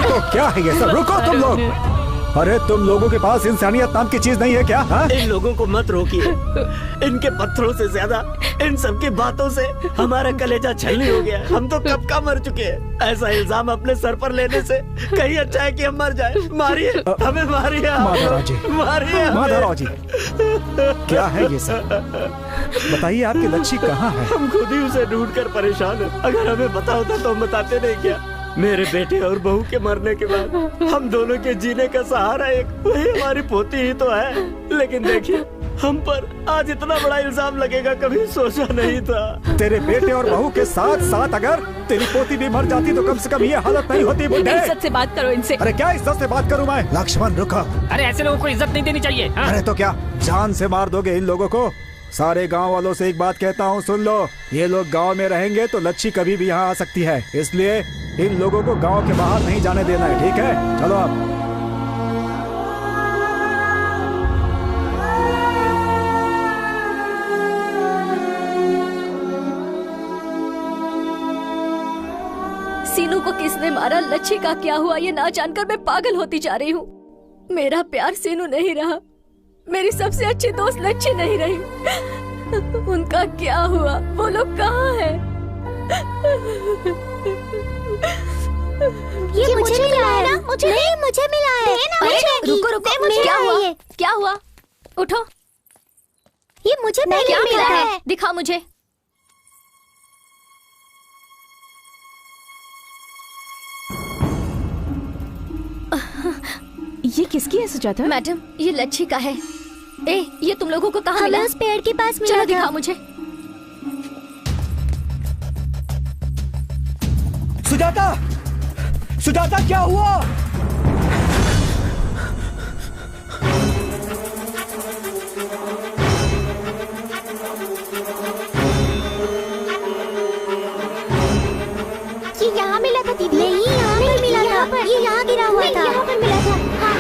तो क्या है ये सब? रुको तुम लोग। अरे तुम लोगों के पास इंसानियत नाम की चीज नहीं है क्या? हा? इन लोगों को मत रोकिए। इनके पत्थरों से ज्यादा इन सब की बातों से हमारा कलेजा छलनी हो गया। हम तो कब का मर चुके हैं। ऐसा इल्जाम अपने सर पर लेने से कहीं अच्छा है कि हम मर जाए। मारिए हमें, मारिए माधवराव जी, मारिए माधवराव जी। क्या है ये सब? बताइए आपकी लच्छी कहाँ है? हम खुद ही उसे ढूंढ कर परेशान हैं। अगर हमें पता होता तो हम बताते नहीं क्या? मेरे बेटे और बहू के मरने के बाद हम दोनों के जीने का सहारा एक वही हमारी पोती ही तो है। लेकिन देखिए, हम पर आज इतना बड़ा इल्जाम लगेगा, कभी सोचा नहीं था। तेरे बेटे और बहू के साथ साथ अगर तेरी पोती भी मर जाती तो कम से कम ये हालत नहीं होती। इज्जत से बात करो इनसे। अरे क्या इज्जत से बात करूं मैं? लक्ष्मण रुको। अरे ऐसे लोगों को इज्जत नहीं देनी चाहिए। हाँ? अरे तो क्या जान से मार दोगे इन लोगों को? सारे गांव वालों से एक बात कहता हूँ, सुन लो। ये लोग गांव में रहेंगे तो लच्छी कभी भी यहाँ आ सकती है, इसलिए इन लोगों को गांव के बाहर नहीं जाने देना है, ठीक है? चलो आप। सीनू को किसने मारा, लच्छी का क्या हुआ, ये ना जानकर मैं पागल होती जा रही हूँ। मेरा प्यार सीनू नहीं रहा, मेरी सबसे अच्छी दोस्त लच्छी नहीं रही। उनका क्या हुआ? वो लोग कहाँ हैं? ये मुझे मिला है ना? मुझे नहीं, मुझे मिला है। अरे रुको रुको, क्या हुआ? क्या हुआ? उठो। ये मुझे क्या मिला है? दिखा मुझे। ये किसकी है सुजाता? मैडम, ये लच्छी का है। ए, ये तुम लोगों को कहाँ मिला? उस पेड़ के पास मिला। चलो दिखा मुझे। सुजाता, सुजाता क्या हुआ? ये यहाँ मिला था दीदी। नहीं, यहाँ नहीं मिला था। ये यहाँ गिरा हुआ था। यहाँ पर मिला था। हाँ।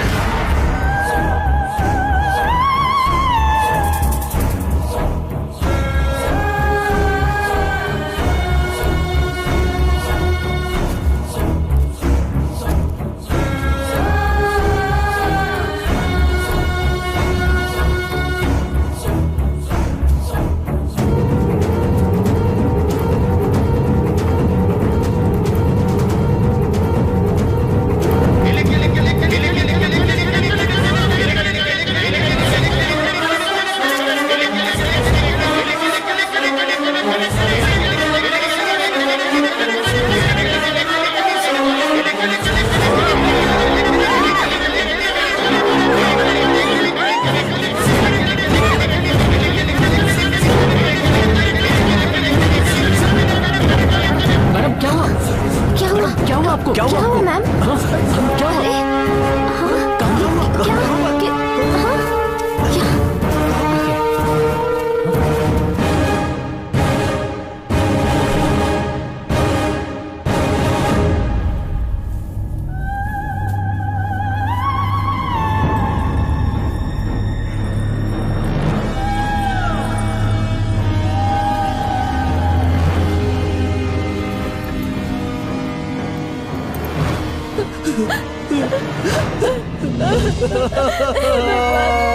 क्या हुआ मैम? क्या हुआ?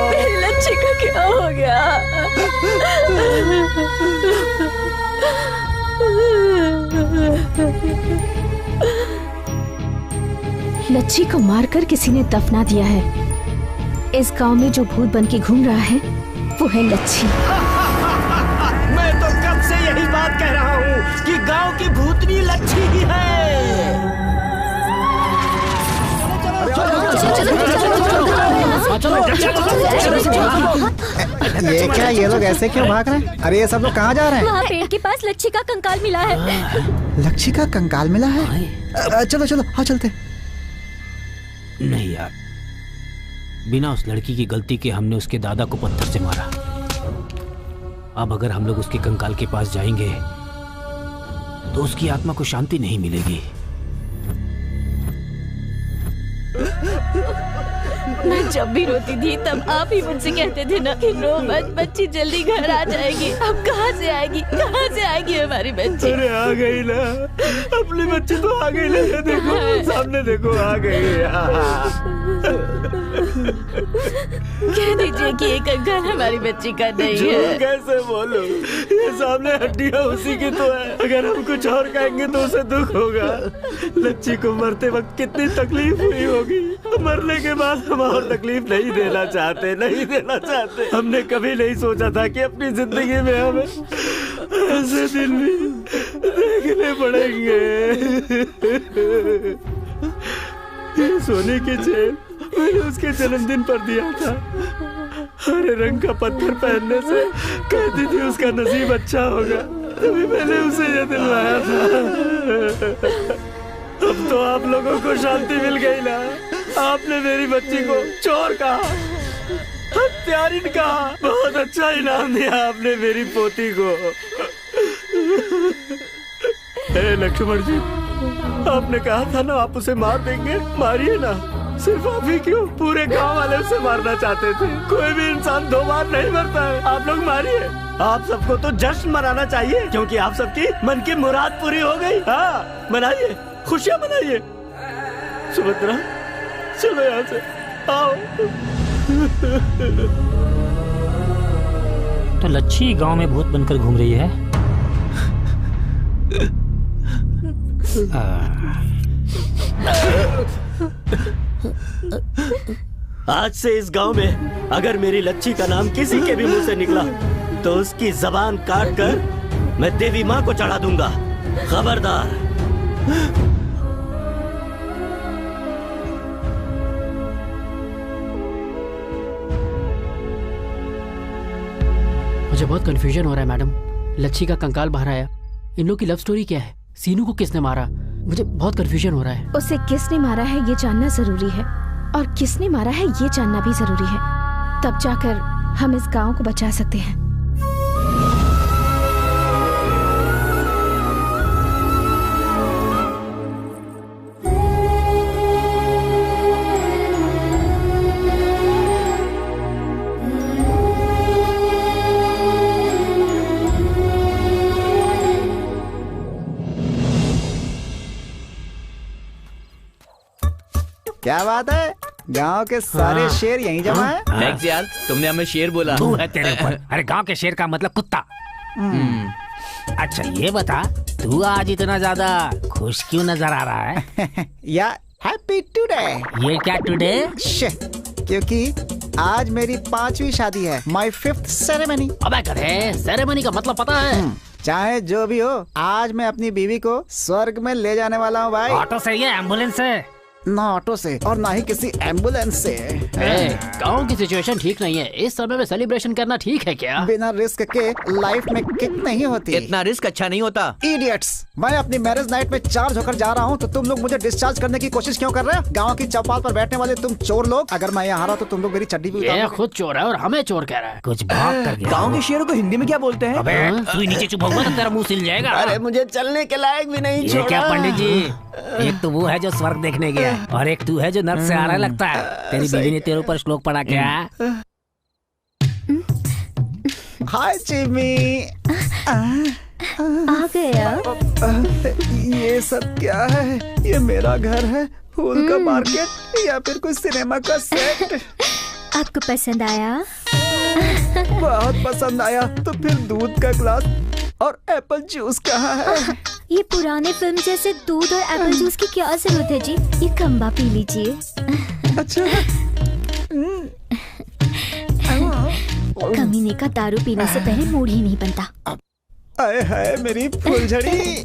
मेरी लच्छी का क्या हो गया? लच्छी को मारकर किसी ने दफना दिया है। इस गांव में जो भूत बन के घूम रहा है वो है लच्छी। मैं तो कब से यही बात कह रहा हूँ कि गांव की भूतनी लच्छी ही है। ये क्या, ये लोग ऐसे क्यों भाग रहे हैं? अरे ये सब लोग कहाँ जा रहे हैं? वहाँ पेड़ के पास लच्छी का कंकाल मिला है। लच्छी का कंकाल मिला है? चलो चलो आओ चलते। नहीं यार, बिना उस लड़की की गलती के हमने उसके दादा को पत्थर से मारा। अब अगर हम लोग उसके कंकाल के पास जाएंगे तो उसकी आत्मा को शांति नहीं मिलेगी। मैं जब भी रोती थी तब आप ही मुझसे कहते थे ना कि रो मत, बच्ची जल्दी घर आ जाएगी। अब कहाँ से आएगी, कहाँ से आएगी हमारी बच्ची? अरे आ गई ना, अपनी बच्ची तो आ गई ना। देखो सामने देखो, आ गई। कह दीजिए कि ये कंकाल हमारी बच्ची का नहीं है। कैसे बोलो, ये सामने हड्डियां उसी की तो है। अगर हम कुछ और कहेंगे तो उसे दुख होगा। लच्छी को मरते वक्त कितनी तकलीफ हुई होगी, मरने के बाद हम और तकलीफ नहीं देना चाहते, नहीं देना चाहते। हमने कभी नहीं सोचा था कि अपनी जिंदगी में हमें ऐसे दिन भी देखने पड़ेंगे। ये सोने की चेन मैंने उसके जन्मदिन पर दिया था। हरे रंग का पत्थर पहनने से कहती थी उसका नसीब अच्छा होगा, तभी मैंने उसे ये दिलवाया था। अब तो आप लोगों को शांति मिल गई ना। आपने मेरी बच्ची को चोर कहा, हत्यारिन कहा। बहुत अच्छा इनाम दिया आपने मेरी पोती को। लक्ष्मण जी, आपने कहा था ना आप उसे मार देंगे, मारिए ना। सिर्फ आप ही क्यों, पूरे गांव वाले उसे मारना चाहते थे। कोई भी इंसान 2 बार नहीं मरता है। आप लोग मारिए। आप सबको तो जश्न मनाना चाहिए क्योंकि आप सबकी मन की मुराद पूरी हो गई। हाँ, मनाइए, खुशियाँ मनाइए। सुभद्रा, चलो यहाँ से आओ। तो लच्छी गांव में भूत बनकर घूम रही है। आज से इस गांव में अगर मेरी लच्छी का नाम किसी के भी मुंह से निकला तो उसकी जबान काट कर मैं देवी माँ को चढ़ा दूंगा। खबरदार। मुझे बहुत कंफ्यूजन हो रहा है मैडम। लच्छी का कंकाल बाहर आया, इन लोग की लव स्टोरी क्या है, सीनू को किसने मारा, मुझे बहुत कंफ्यूजन हो रहा है। उसे किसने मारा है ये जानना जरूरी है, और किसने मारा है ये जानना भी जरूरी है। तब जाकर हम इस गांव को बचा सकते हैं। क्या बात है, गांव के सारे शेर यहीं जमा है। थैंक्स यार, तुमने हमें शेर बोला। तू है तेरे ऊपर। अरे गांव के शेर का मतलब कुत्ता। अच्छा ये बता, तू आज इतना ज्यादा खुश क्यों नजर आ रहा है? या हैप्पी टुडे। ये क्या टुडे? क्योंकि आज मेरी 5वीं शादी है, माय 5th सेरेमनी। अबे गधे, सेरेमनी का मतलब पता है? चाहे जो भी हो, आज मैं अपनी बीवी को स्वर्ग में ले जाने वाला हूँ भाई। ऑटो से या एम्बुलेंस से? ना ऑटो से और ना ही किसी एम्बुलेंस से। गांव की सिचुएशन ठीक नहीं है, इस समय में सेलिब्रेशन करना ठीक है क्या? बिना रिस्क के लाइफ में किक नहीं होती। इतना रिस्क अच्छा नहीं होता। इडियट्स, मैं अपनी मैरिज नाइट में चार्ज होकर जा रहा हूँ तो तुम लोग मुझे डिस्चार्ज करने की कोशिश क्यों कर रहे हो? गाँव की चौपाल पर बैठने वाले तुम चोर लोग, अगर मैं यहाँ हारा तो तुम लोग मेरी चड्डी भी ये खुद चोर है और हमें चोर कह रहा है। कुछ भाग कर गया। गाँव के शेरों को हिंदी में क्या बोलते हैं? अबे तू नीचे चुप होगा तो तेरा मुंह सिल जाएगा। अरे मुझे चलने के लायक भी नहीं छोड़ा। ये क्या पंडित जी, एक तो वो है जो स्वर्ग देखने गया और एक तू है जो नर्क से आ रहा लगता है। तेरी बीवी ने तेरे ऊपर श्लोक पढ़ा क्या? हाय चिमी। आ गया। ये सब क्या है? ये मेरा घर है, फूल का मार्केट या फिर कोई सिनेमा का सेट? आपको पसंद आया? बहुत पसंद आया। तो फिर दूध का ग्लास और एप्पल जूस कहाँ है? ये पुराने फिल्म जैसे दूध और एप्पल जूस की क्या जरूरत है जी, ये खंबा पी लीजिए। अच्छा। कमीने का दारू पीने से पहले मूड ही नहीं बनता। आए हाय मेरी फुलझड़ी,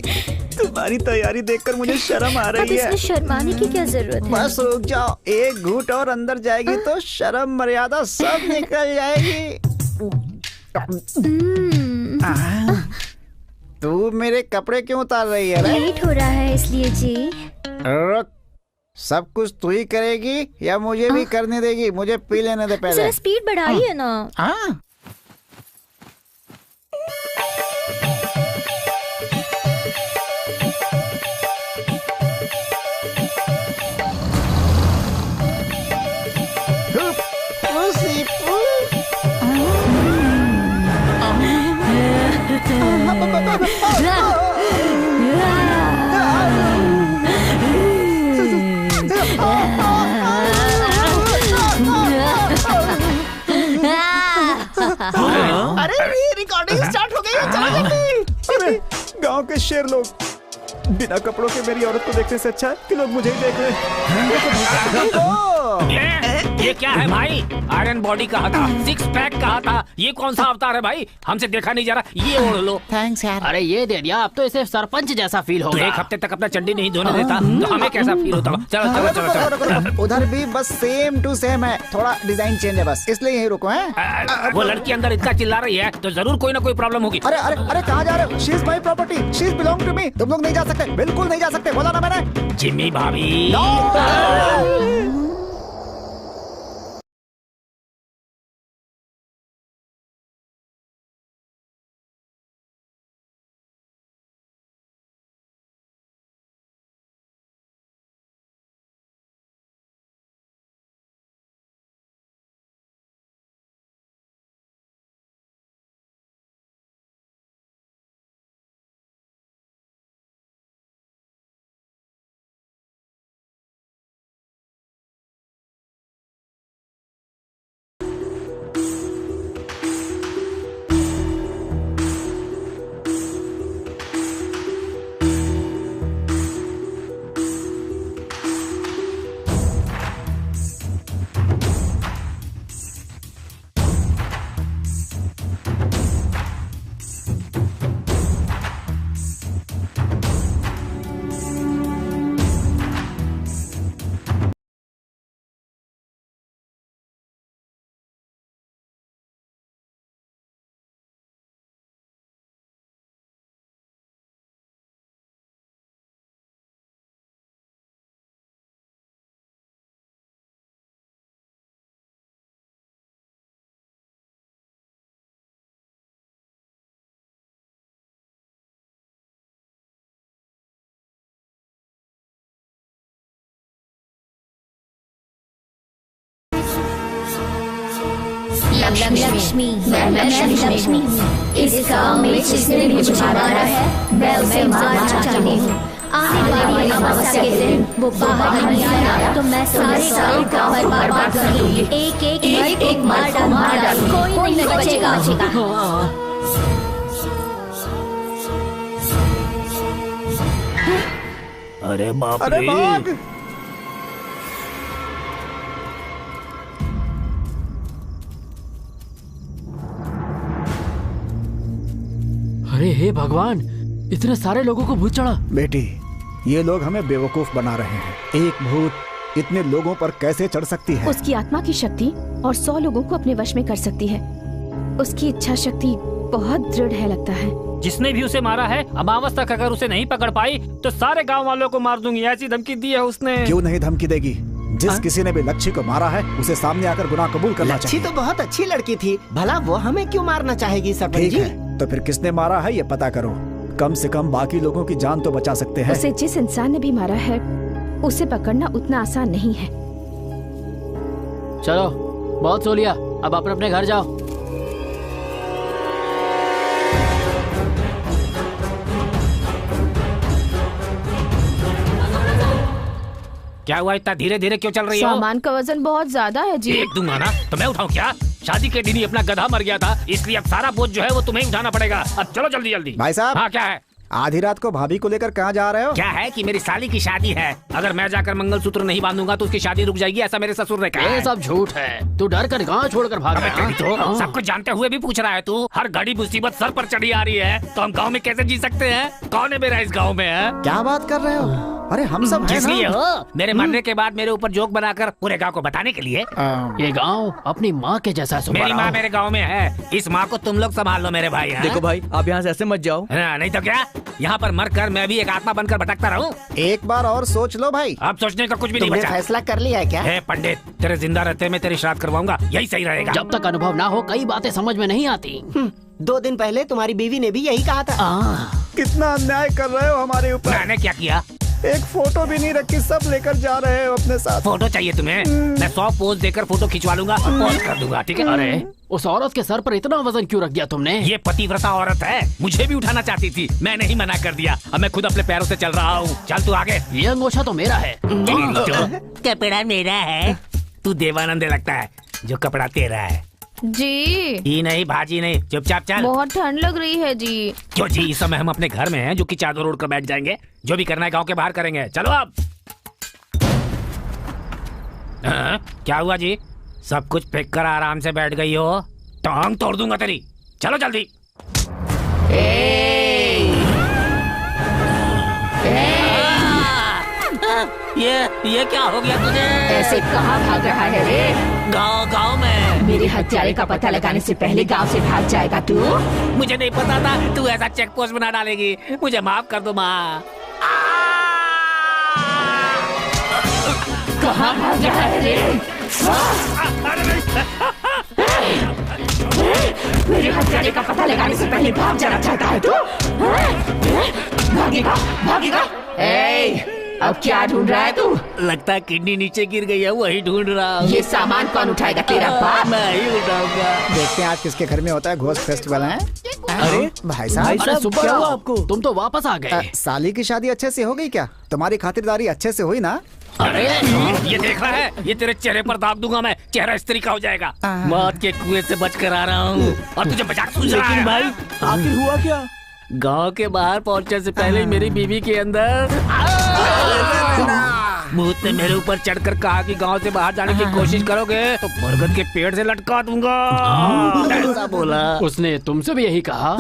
तुम्हारी तैयारी देखकर मुझे शर्म आ अब रही है। इसमें शर्माने की क्या जरूरत है? बस रुक जाओ, एक घूंट और अंदर जाएगी तो शर्म मर्यादा सब निकल जाएगी। तू मेरे कपड़े क्यों उतार रही है रे? लेट हो रहा है इसलिए जी। रुक, सब कुछ तू ही करेगी या मुझे भी करने देगी? मुझे पी लेने दे पहले। जरा स्पीड बढ़ाइए ना। हाँ। अरे ये रिकॉर्डिंग स्टार्ट हो गई है, चलो जल्दी। अरे गांव के शेर लोग, बिना कपड़ों के मेरी औरत को देखने से अच्छा है कि लोग मुझे ही देख रहे हैं। ये क्या है भाई? आयरन बॉडी कहा था, सिक्स पैक कहा था, ये कौन सा अवतार है भाई? हमसे देखा नहीं जा रहा, ये ओढ़ लो। थैंक्स यार। अरे ये दे दिया, अब तो इसे सरपंच जैसा फील तो होगा। एक हफ्ते तक अपना चड्डी नहीं धोने देता तो हमें कैसा फील होता? चलो चलो चलो चलो। उधर भी बस सेम टू सेम है, थोड़ा डिजाइन चेंज है बस, इसलिए यही रुको हैं। वो लड़की अंदर इतना चिल्ला रही है तो जरूर कोई ना कोई प्रॉब्लम होगी। अरे अरे अरे कहाँ जा रहे हो? She is my property, she is belong to me. तुम लोग नहीं जा सकते, बिल्कुल नहीं जा सकते, बोला ना मैंने। जिम्मी भाभी। No! लक्ष्मी, मैं लक्ष्मी। इस गांव में जिसने मुझे मारा है मैं उसे मारना चाहती हूँ। आने वाली अमावस्या के दिन वो बाहर नहीं आया तो मैं सारे गांव पर बर्बाद कर दूंगी। एक मार डाल, कोई नहीं बचेगा। अरे बाप अरे रे। भाग। अरे हे भगवान, इतने सारे लोगों को भूत चढ़ा। बेटी, ये लोग हमें बेवकूफ बना रहे हैं। एक भूत इतने लोगों पर कैसे चढ़ सकती है? उसकी आत्मा की शक्ति और 100 लोगों को अपने वश में कर सकती है। उसकी इच्छा शक्ति बहुत दृढ़ है लगता है। जिसने भी उसे मारा है, अमावस तक अगर उसे नहीं पकड़ पाई तो सारे गांव वालों को मार दूंगी, ऐसी धमकी दी है उसने। क्यों नहीं धमकी देगी? जिस किसी ने भी लच्छी को मारा है उसे सामने आकर गुनाह कबूल करना लच्छी चाहिए। तो बहुत अच्छी लड़की थी, भला वो हमें क्यों मारना चाहेगी सरपंच ठीक जी? है, तो फिर किसने मारा है ये पता करो। कम से कम बाकी लोगों की जान तो बचा सकते हैं। उसे जिस इंसान ने भी मारा है उसे पकड़ना उतना आसान नहीं है। चलो, बहुत सो लिया, अब अपने अपने घर जाओ। क्या हुआ, इतना धीरे धीरे क्यों चल रही हो? सामान का वजन बहुत ज्यादा है जी। एक दूंगा ना तो मैं उठाऊं क्या? शादी के दिन ही अपना गधा मर गया था, इसलिए अब सारा बोझ जो है वो तुम्हें ही उठाना पड़ेगा। अब चलो जल्दी जल्दी। भाई साहब। हाँ, क्या है? आधी रात को भाभी को लेकर कहाँ जा रहे हो? क्या है कि मेरी साली की शादी है, अगर मैं जाकर मंगलसूत्र नहीं बांधूंगा तो उसकी शादी रुक जाएगी, ऐसा मेरे ससुर ने कहा ये है। सब झूठ है। तू डर कर गाँव छोड़कर भाग अबे तेरी तो गया। सब कुछ जानते हुए भी पूछ रहा है तू। हर घड़ी मुसीबत सर पर चढ़ी आ रही है तो हम गांव में कैसे जी सकते हैं? कौन है मेरा इस गांव में है? क्या बात कर रहे हो? अरे हम सब हैं किस लिए ना? हो? मेरे मरने के बाद मेरे ऊपर जोक बनाकर पूरे गांव को बताने के लिए? ये गांव अपनी माँ के जैसा है। मेरी माँ मेरे गांव में है, इस माँ को तुम लोग संभाल लो मेरे भाई। देखो भाई, आप यहाँ से ऐसे मत जाओ। नहीं तो क्या, यहाँ पर मर कर मैं भी एक आत्मा बनकर भटकता रहूं? एक बार और सोच लो भाई। अब सोचने का कुछ भी नहीं तुमने बचा। फैसला कर लिया है क्या? हे पंडित, तेरे जिंदा रहते मैं तेरी श्राद्ध करवाऊंगा, यही सही रहेगा। जब तक अनुभव ना हो कई बातें समझ में नहीं आती। 2 दिन पहले तुम्हारी बीवी ने भी यही कहा था। कितना अन्याय कर रहे हो हमारे ऊपर। मैंने क्या किया? एक फोटो भी नहीं रखी, सब लेकर जा रहे हो अपने साथ। फोटो चाहिए तुम्हें? मैं 100 पोज देकर फोटो खिंचवा लूंगा और पोस्ट कर दूंगा, ठीक है? अरे उस औरत के सर पर इतना वजन क्यों रख दिया तुमने? ये पतिव्रता औरत है, मुझे भी उठाना चाहती थी, मैंने ही मना कर दिया। अब मैं खुद अपने पैरों से चल रहा हूँ। चल तू आगे। ये अंगोछा तो मेरा है। कपड़ा मेरा है, तू देवानंद लगता है, जो कपड़ा तेरा है। जी ही नहीं, भाजी नहीं, चुपचाप चल। बहुत ठंड लग रही है जी। क्यों जी, इस समय हम अपने घर में हैं, जो कि चादर ओढ़ कर बैठ जाएंगे। जो भी करना है गांव के बाहर करेंगे। चलो अब। क्या हुआ जी? सब कुछ फेंक कर आराम से बैठ गई हो? टांग तोड़ दूंगा तेरी। चलो जल्दी। ये क्या हो गया तुझे? ऐसे कहाँ भाग रहा है रे? गांव में। मेरे हत्यारे का पता लगाने से पहले गांव से भाग जाएगा तू? मुझे नहीं पता था तू ऐसा चेक पोस्ट बना डालेगी। मुझे माफ कर दो माँ। कहाँ भाग रहा है रे? मेरे हत्यारे का पता लगाने से पहले भाग जाना चाहता है तू? भागेगा, भागेगा। अब क्या ढूंढ रहा है तू? लगता है किडनी नीचे गिर गई है, वही ढूंढ रहा हूँ। ये सामान कौन उठाएगा? तेरा बाप? मैं ही उठाऊंगा। देखते हैं आज किसके घर में होता है घोस्ट फेस्टिवल है। अरे भाई साहब, अरे सुबह क्या हुआ आपको? तुम तो वापस आ गए। साली की शादी अच्छे से हो गई क्या? तुम्हारी खातिरदारी अच्छे से हुई ना? अरे ये देख रहा है, ये तेरे चेहरे पर दाग दूंगा मैं, चेहरा स्त्री का हो जाएगा। मौत के कुएं से बचकर आ रहा हूँ और तुझे मजाक सूझ रहा है? भाई आखिर हुआ क्या? गांव के बाहर पहुंचने से पहले मेरी बीवी के अंदर भूत ने मेरे ऊपर चढ़कर कहा कि गांव से बाहर जाने की कोशिश करोगे तो बरगद के पेड़ से लटका दूंगा, ऐसा बोला। उसने तुमसे भी यही कहा?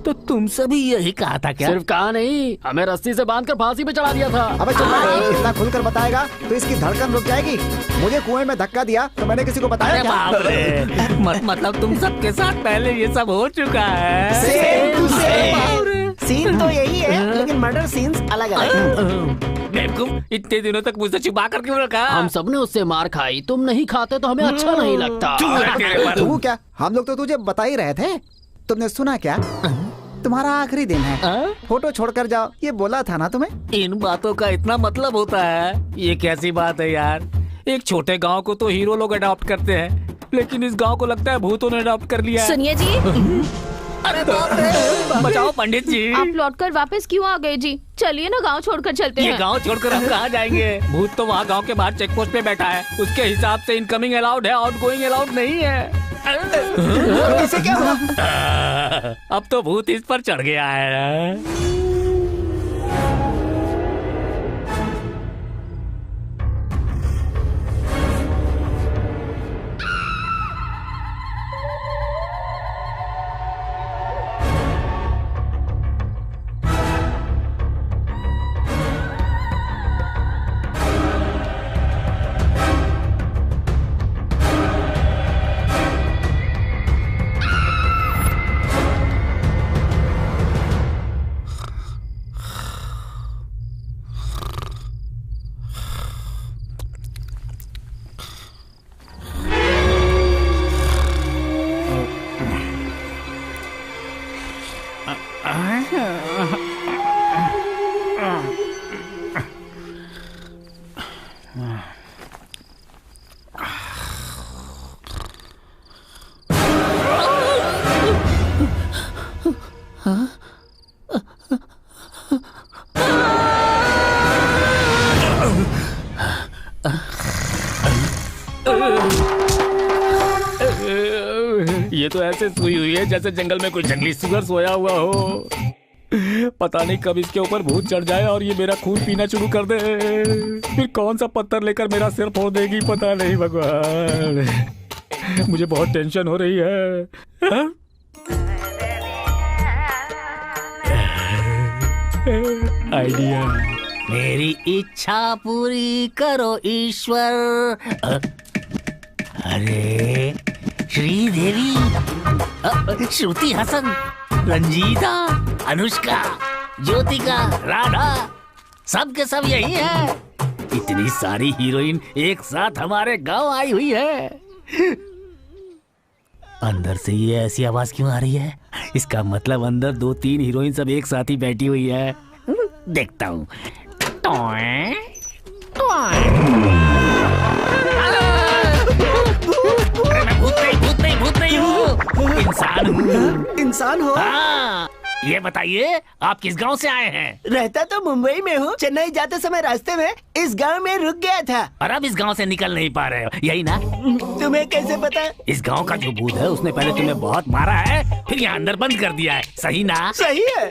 तो तुमसे भी यही कहा था क्या? सिर्फ कहा नहीं, हमें रस्सी से बांधकर फांसी पे चढ़ा दिया था। अबे चुप रहो, इतना खुलकर बताएगा तो इसकी धड़कन रुक जाएगी। मुझे कुएं में धक्का दिया तो मैंने किसी को बताया अरे क्या? बाप रे, मतलब तुम सबके साथ पहले ये सब हो चुका है। सीन तो यही है, लेकिन मर्डर सीन्स अलग अलग। बेवकूफ, इतने दिनों तक मुझसे छुपा कर क्यों रखा? हम सबने उससे मार खाई, तुम नहीं खाते तो हमें अच्छा नहीं लगता। तू क्या? हम लोग तो तुझे बता ही रहे थे। तुमने सुना क्या? तुम्हारा आखिरी दिन है, फोटो छोड़कर जाओ, ये बोला था ना तुम्हें? इन बातों का इतना मतलब होता है? ये कैसी बात है यार? एक छोटे गांव को तो हीरो लोग अडॉप्ट करते हैं, लेकिन इस गांव को लगता है भूतों ने अडॉप्ट कर लिया है। सुनिए जी, अरे बाप रे, बचाओ पंडित जी। आप लौटकर वापस क्यों आ गए जी? चलिए ना गांव छोड़कर चलते हैं। ये गांव छोड़कर हम कहाँ जाएंगे? भूत तो वहाँ गांव के बाहर चेक पोस्ट पे बैठा है। उसके हिसाब से इनकमिंग अलाउड है, आउटगोइंग अलाउड नहीं है। इसे क्या हुआ? अब तो भूत इस पर चढ़ गया है। ये तो ऐसे सोई हुई है जैसे जंगल में कोई जंगली सुअर सोया हुआ हो। पता नहीं कब इसके ऊपर भूत चढ़ जाए और ये मेरा खून पीना शुरू कर दे। फिर कौन सा पत्थर लेकर मेरा सिर फोड़ देगी पता नहीं भगवान। मुझे बहुत टेंशन हो रही है। आइडिया। मेरी इच्छा पूरी करो ईश्वर। अरे श्रीदेवी, श्रुति हसन, रंजीता, अनुष्का, ज्योतिका, राधा, सब के सब यही है। इतनी सारी हीरोइन एक साथ हमारे गांव आई हुई है। अंदर से ये ऐसी आवाज क्यों आ रही है? इसका मतलब अंदर 2-3 हीरोइन सब एक साथ ही बैठी हुई है। देखता हूँ। अरे मैं भूत नहीं हूँ, इंसान हूँ। इंसान हो? हाँ, ये बताइए आप किस गांव से आए हैं? रहता तो मुंबई में हूँ, चेन्नई जाते समय रास्ते में इस गांव में रुक गया था। और अब इस गांव से निकल नहीं पा रहे हो, यही ना? तुम्हें कैसे पता? इस गांव का जो भूत है उसने पहले तुम्हें बहुत मारा है, फिर यहाँ अंदर बंद कर दिया है, सही ना? सही है।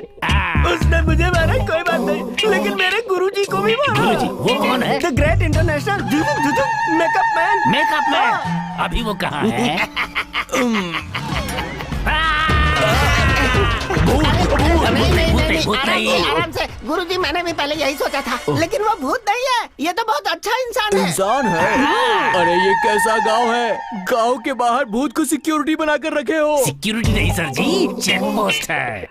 उसने मुझे मारा कोई बात नहीं, लेकिन मेरे गुरुजी को भी मारा। गुरुजी? वो कौन है? The great international makeup man. Makeup man? अभी वो कहाँ है? आराम से गुरुजी, मैंने भी पहले यही सोचा था, लेकिन वो भूत नहीं है, ये तो बहुत अच्छा इंसान है। इंसान है? अरे ये कैसा गांव है? गांव के बाहर भूत को सिक्योरिटी बनाकर रखे हो? सिक्योरिटी नहीं सर जी, चेक पोस्ट है।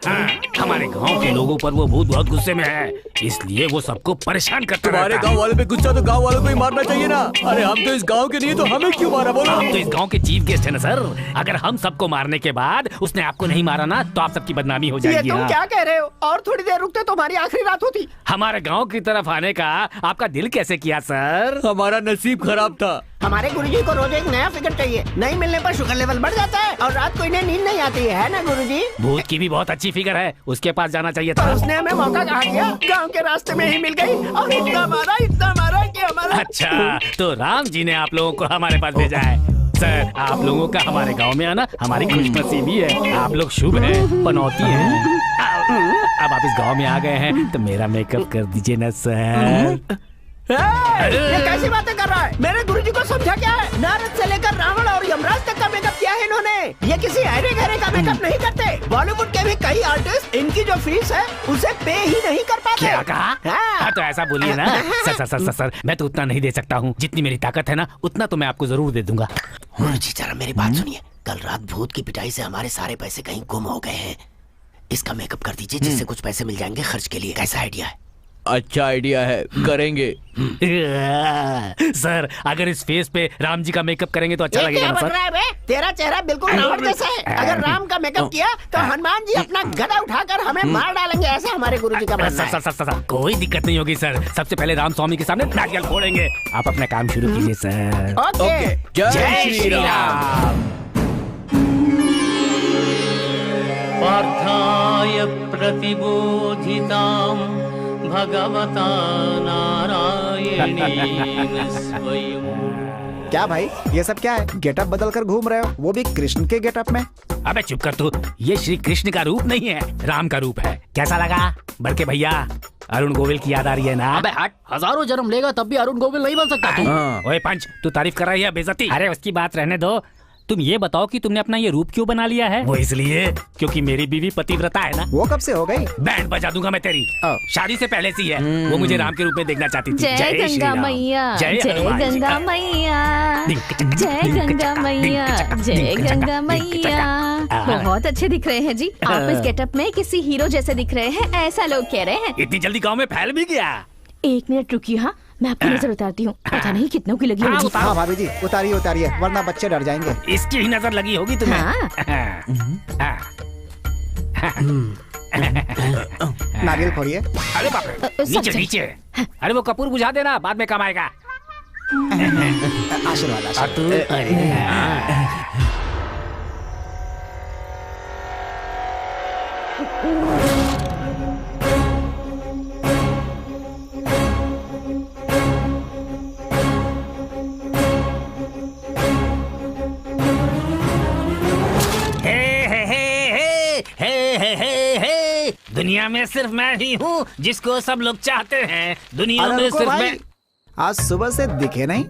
हमारे गांव के लोगों पर वो भूत बहुत गुस्से में है, इसलिए वो सबको परेशान करता रहता है। तुम्हारे गांव वाले पे गुस्सा तो गांव वालों को ही मारना चाहिए ना। अरे हम तो इस गांव के नहीं, तो हमें क्यों मारा? बोलो। हम तो इस गांव के चीफ गेस्ट है ना सर। अगर हम सबको मारने के बाद उसने आपको नहीं मारा ना, तो आप सबकी बदनामी हो जाएगी। ये तुम क्या कह रहे हो? और थोड़ी देर रुकते तो हमारी आखिरी रात होती। हमारे गांव की तरफ आने का आपका दिल कैसे किया सर? हमारा नसीब खराब था। हमारे गुरुजी को रोज एक नया फिगर चाहिए, नहीं मिलने पर शुगर लेवल बढ़ जाता है और रात को इन्हें नींद नहीं आती है ना गुरुजी? भूत की भी बहुत अच्छी फिगर है, उसके पास जाना चाहिए था। उसने हमें मौका कहा दिया, गांव के रास्ते में ही मिल गई और इतना मारा कि हमारा। अच्छा, तो राम जी ने आप लोगों को हमारे पास भेजा है। सर, आप लोगों का हमारे गांव में आना हमारी खुशनसीबी है। आप लोग शुभ हैं, पनौती हैं। अब आप इस गांव में आ गए हैं तो मेरा मेकअप कर दीजिए ना सर। ये कैसी बातें कर रहा है? मेरे गुरुजी को समझा क्या है? नारद से लेकर रावण और यमराज तक का मेकअप किया है इन्होंने। ये किसी अरे घरे का मेकअप नहीं करते। बॉलीवुड के भी कई आर्टिस्ट इनकी जो फीस है उसे पे ही नहीं कर पाते। क्या कहा? हाँ, तो ऐसा बोलिए ना। सर, मैं तो उतना नहीं दे सकता हूँ। जितनी मेरी ताकत है ना, उतना तो मैं आपको जरूर दे दूंगा। गुरुजी जरा मेरी बात सुनिए। कल रात भूत की पिटाई से हमारे सारे पैसे कहीं गुम हो गए हैं। इसका मेकअप कर दीजिए, जिससे कुछ पैसे मिल जाएंगे खर्च के लिए। कैसा आइडिया है? अच्छा आइडिया है, करेंगे। सर अगर इस फेस पे राम जी का मेकअप करेंगे तो अच्छा ये लगेगा क्या ना बन सर? रहा है बे? तेरा चेहरा बिल्कुल रावण जैसा है। अगर राम का मेकअप किया तो हनुमान जी अपना गदा उठाकर हमें मार डालेंगे, ऐसा हमारे गुरुजी का मानना है। सर, कोई दिक्कत नहीं होगी सर। सबसे पहले राम स्वामी के सामने नारियल फोड़ेंगे। आप अपना काम शुरू कीजिए सर। ओके, जय श्री राम। पार्थाय प्रतिबोधितां भगवता नारायणेन स्वयं। क्या भाई ये सब क्या है? गेटअप बदल कर घूम रहे हो, वो भी कृष्ण के गेटअप में। अबे चुप कर तू। ये श्री कृष्ण का रूप नहीं है, राम का रूप है। कैसा लगा बड़के भैया? अरुण गोविल की याद आ रही है ना? अबे हट, हजारों जन्म लेगा तब भी अरुण गोविल नहीं बन सकता तू। ओए पंच, तू तारीफ कर रही है बेइज्जती? अरे उसकी बात रहने दो। तुम ये बताओ कि तुमने अपना ये रूप क्यों बना लिया है? वो इसलिए क्योंकि मेरी बीवी पतिव्रता है ना। वो कब से हो गई? बैंड बजा दूंगा मैं तेरी। शादी से पहले से है। वो मुझे राम के रूप में देखना चाहती थी। जय गंगा मैया, जय गंगा मैया, जय गंगा मैया, जय गंगा मैया। बहुत अच्छे दिख रहे हैं जी। आप इस गेटअप में किसी हीरो जैसे दिख रहे हैं, ऐसा लोग कह रहे हैं। इतनी जल्दी गाँव में फैल भी गया? एक मिनट रुकिए, हाँ मैं आपकी नजर उतारती हूँ। पता नहीं कितनों की लगी होगी। हाँ भाभी जी उतारिए उतारिए, वरना बच्चे डर जाएंगे। इसकी ही नजर लगी होगी तुम्हें। नारियल फोड़िए। अरे बाप रे, नीचे नीचे। अरे वो कपूर बुझा देना, बाद में काम आएगा। आशीर्वाद। दुनिया में सिर्फ मैं ही हूँ जिसको सब लोग चाहते हैं। दुनिया में सिर्फ मैं। आज सुबह से दिखे नहीं।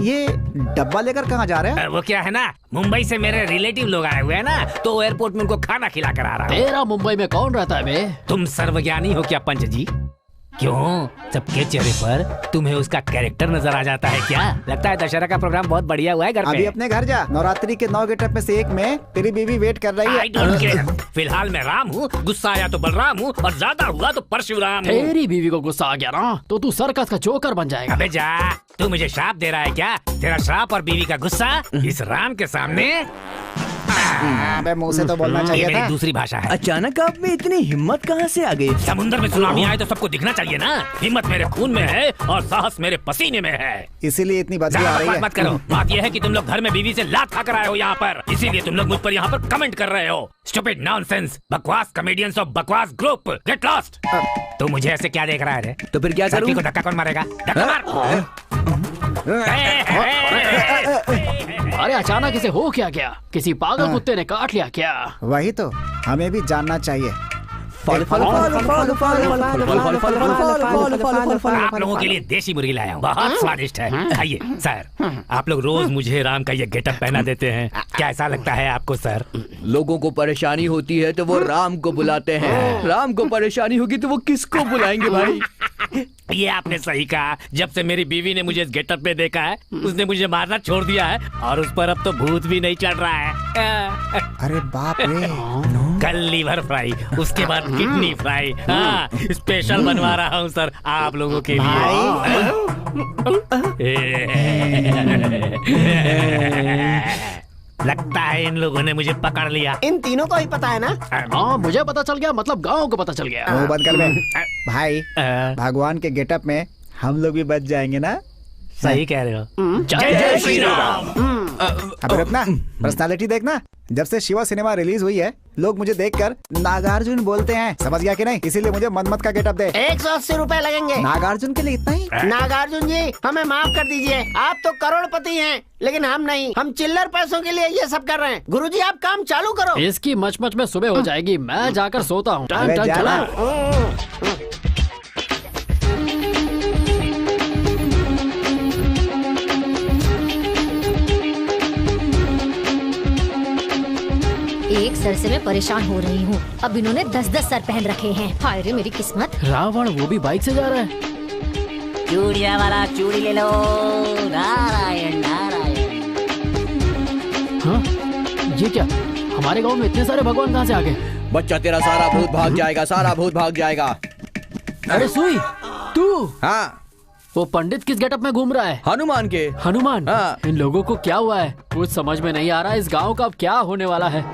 ये डब्बा लेकर कहाँ जा रहे हैं? वो क्या है ना, मुंबई से मेरे रिलेटिव लोग आए हुए हैं ना, तो एयरपोर्ट में उनको खाना खिला कर आ रहा हूँ। तेरा मुंबई में कौन रहता है बे? तुम सर्वज्ञानी हो क्या पंच जी? क्यों, सबके चेहरे पर तुम्हें उसका कैरेक्टर नजर आ जाता है क्या? लगता है दशहरा का प्रोग्राम बहुत बढ़िया हुआ है घर पे। अभी अपने घर जा, नवरात्रि के 9 गेटअप में से एक में तेरी बीवी वेट कर रही है। I don't care। फिलहाल मैं राम हूँ, गुस्सा आया तो बलराम हूँ, और ज्यादा हुआ तो परशुराम हूँ। तेरी बीवी को गुस्सा आ गया ना तो तू सर्कस का जोकर बन जाएगा। अबे जा, तू मुझे श्राप दे रहा है क्या? तेरा श्राप और बीवी का गुस्सा इस राम के सामने? अबे मुंह से तो बोलना चाहिए था। मेरी दूसरी भाषा है। अचानक आप में इतनी हिम्मत कहाँ से आ गई? समुद्र में सुनामी आए तो सबको दिखना चाहिए ना। हिम्मत मेरे खून में है और साहस मेरे पसीने में है, इसीलिए इतनी बदबू आ रही है। मत करो। बात यह है कि तुम लोग घर में बीवी से लात खाकर आए हो यहाँ पर, इसीलिए तुम लोग मुझ पर यहाँ पर कमेंट कर रहे हो। स्टूपिड नॉनसेंस, बकवास कॉमेडियंस ऑफ बकवास ग्रुप, गेट लॉस्ट। तो मुझे ऐसे क्या देख रहा है रे? तो फिर क्या करूं? को धक्का कौन मारेगा? धक्का मार। अरे अचानक इसे हो क्या गया? किसी पागल कुत्ते ने काट लिया क्या? वही तो हमें भी जानना चाहिए। आप लोगों के लिए देसी मुर्गी लाया हूँ, बहुत स्वादिष्ट है, खाइए। सर आप लोग रोज मुझे राम का ये गेटअप पहना देते हैं, क्या ऐसा लगता है आपको सर? लोगों को परेशानी होती है तो वो राम को बुलाते हैं, राम को परेशानी होगी तो वो किसको बुलाएंगे भाई? ये आपने सही कहा। जब से मेरी बीवी ने मुझे इस गेटअप में देखा है, उसने मुझे मारना छोड़ दिया है, और उस पर अब तो भूत भी नहीं चढ़ रहा है। अरे बाप रे। कल लीवर फ्राई, उसके बाद किडनी फ्राई। हाँ, स्पेशल बनवा रहा हूँ सर आप लोगों के लिए। लगता है इन लोगों ने मुझे पकड़ लिया। इन तीनों को ही पता है ना? हाँ मुझे पता चल गया, मतलब गाँव को पता चल गया। मुंह बंद कर बे। भाई भगवान के गेटअप में हम लोग भी बच जाएंगे ना? सही कह रहे हो। जय श्री राम। अब रत्ना पर्सनालिटी देखना, जब से शिवा सिनेमा रिलीज हुई है लोग मुझे देखकर नागार्जुन बोलते हैं, समझ गया कि नहीं? इसीलिए मुझे मनमत का गेटअप दे। 180 रुपए लगेंगे। नागार्जुन के लिए इतना ही? नागार्जुन जी हमें माफ कर दीजिए, आप तो करोड़पति हैं, लेकिन हम नहीं, हम चिल्लर पैसों के लिए ये सब कर रहे हैं। गुरुजी आप काम चालू करो। इसकी मच में सुबह हो जाएगी, मैं जाकर सोता हूँ। एक सर से मैं परेशान हो रही हूँ, अब इन्होंने 10-10 सर पहन रखे हैं। हाय रे मेरी किस्मत। रावण वो भी बाइक से जा रहा है। चूड़िया वाला चूड़ी ले लो। नारायण नारायण। हाँ ये क्या, हमारे गांव में इतने सारे भगवान कहाँ से आ गए? बच्चा तेरा सारा भूत भाग जाएगा, सारा भूत भाग जाएगा। अरे सुई, तू? हाँ। वो पंडित किस गेटअप में घूम रहा है? हनुमान के। हनुमान? हाँ। इन लोगों को क्या हुआ है? कुछ समझ में नहीं आ रहा। इस गांव का अब क्या होने वाला है?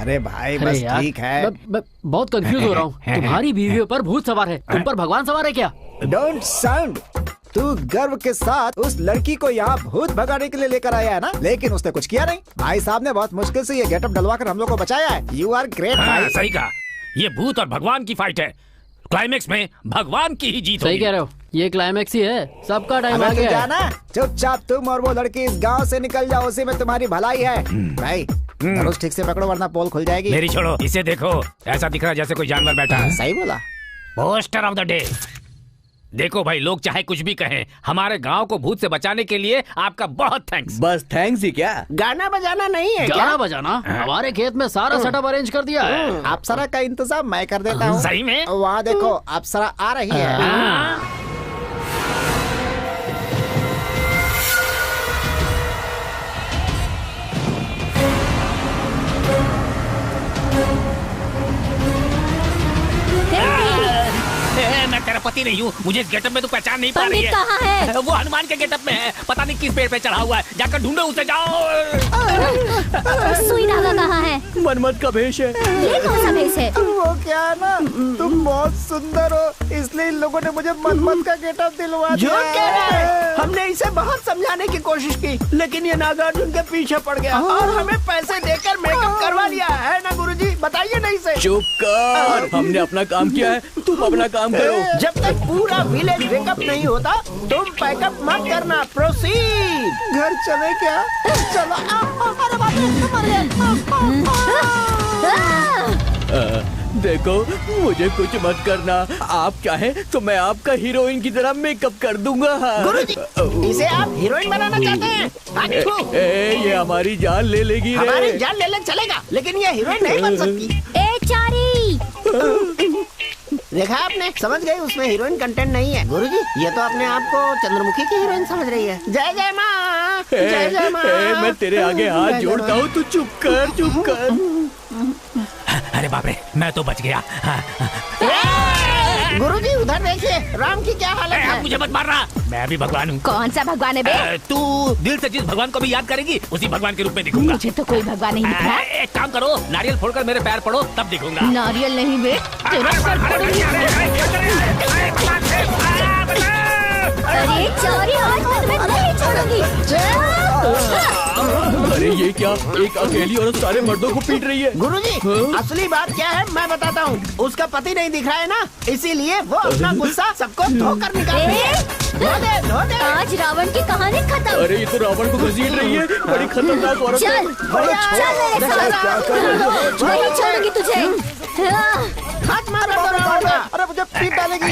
अरे भाई बस ठीक है। मैं बहुत कंफ्यूज हो रहा हूँ। तुम्हारी बीवी पर भूत सवार है, तुम पर भगवान सवार है क्या? Don't sound. तू गर्व के साथ उस लड़की को यहाँ भूत भगाने के लिए लेकर आया है ना, लेकिन उसने कुछ किया नहीं। भाई साहब ने बहुत मुश्किल से ये गेटअप डलवा कर हम लोग को बचाया है। यू आर ग्रेट भाई। सही कहा, ये भूत और भगवान की फाइट है। क्लाइमेक्स में भगवान की ही जीत सही होगी। कह रहे हो, ये क्लाइमेक्स ही है। सबका टाइम आ गया है। चुपचाप तुम और वो लड़की इस गांव से निकल जाओ, उसी में तुम्हारी भलाई है। भाई धनुष ठीक से पकड़ो वरना पोल खुल जाएगी। मेरी छोड़ो, इसे देखो, ऐसा दिख रहा है जैसे कोई जानवर बैठा है। सही बोला। Poster of the day. देखो भाई, लोग चाहे कुछ भी कहें, हमारे गांव को भूत से बचाने के लिए आपका बहुत थैंक्स। बस थैंक्स ही क्या? गाना बजाना नहीं है क्या? गाना बजाना? हमारे खेत में सारा सेटअप अरेंज कर दिया है। अप्सरा का इंतजाम मैं कर देता हूँ। सही में? वहाँ देखो अप्सरा आ रही है। मैं तेरा पति नहीं हूँ, मुझे इस गेटअप में तो पहचान नहीं पा रही है। पंडित कहाँ है? वो हनुमान के गेटअप में है, पता नहीं किस पेड़ पे चढ़ा हुआ है। जाकर ढूंढो उसे, जाओ। सुई धागा कहाँ है? मनमत का भेष है। ये कौन सा भेष है? वो क्या है ना, तुम बहुत सुंदर हो, इसलिए इन लोगों ने मुझे मनमत का गेटअप दिलवा जो दिया। कह रहे हैं, हमने इसे बहुत समझाने की कोशिश की, लेकिन ये नागार्जुन के पीछे पड़ गया और हमें पैसे देकर मेकअप करवा लिया है ना गुरुजी? बताइए नहीं से। चुप कर, हमने अपना काम किया है, तुम अपना काम करो। जब तक पूरा विलेज वेकअप नहीं होता, तुम पैकअप मत करना। प्रोसीड। घर चले क्या? चलो। अरे बाप रे, मर गए। देखो, मुझे कुछ मत करना। आप चाहे तो मैं आपका हीरोइन की तरह मेकअप कर दूंगा। गुरुजी, इसे आप हीरोइन बनाना चाहते हैं? ये हमारी जान ले लेगी रे। हमारी जान ले ले चलेगा, लेकिन ये हीरोइन नहीं बन सकती। ए चारी, देखा आपने? समझ गई, उसमें हीरोइन कंटेंट नहीं है। गुरुजी, ये तो अपने आप को चंद्रमुखी की हीरोइन समझ रही है। जय जय माँ, जय जय माँ। मैं तेरे आगे हाथ जोड़ता हूँ, तू चुप कर, चुप कर। अरे बाप रे, मैं तो बच गया। गुरुजी उधर देखिए, राम की क्या हालत है? मुझे मत मारना, मैं भी भगवान हूँ। कौन सा भगवान है बे? तू दिल से जिस भगवान को भी याद करेगी, उसी भगवान के रूप में दिखूंगा। मुझे तो कोई भगवान नहीं दिख रहा। एक काम करो, नारियल फोड़कर मेरे पैर पड़ो, तब दिखूंगा। नारियल नहीं बे, तेरा सर फोड़ूंगी। अरे चारी, आज मैं तुम्हें नहीं छोड़ूंगी। अरे ये क्या, एक अकेली औरत सारे मर्दों को पीट रही है। गुरुजी, असली बात क्या है मैं बताता हूँ। उसका पति नहीं दिख रहा है ना, इसीलिए वो अपना गुस्सा सबको धोकर निकालती है। धो दे। आज रावण की कहानी खत्म। अरे ये तो रावण को घसीट रही है, बड़ी खतरनाक औरत है। चल नहीं छोड़ूंगी तुझे। हाथ मारो रावण का। अरे मुझे पीट डालेगी।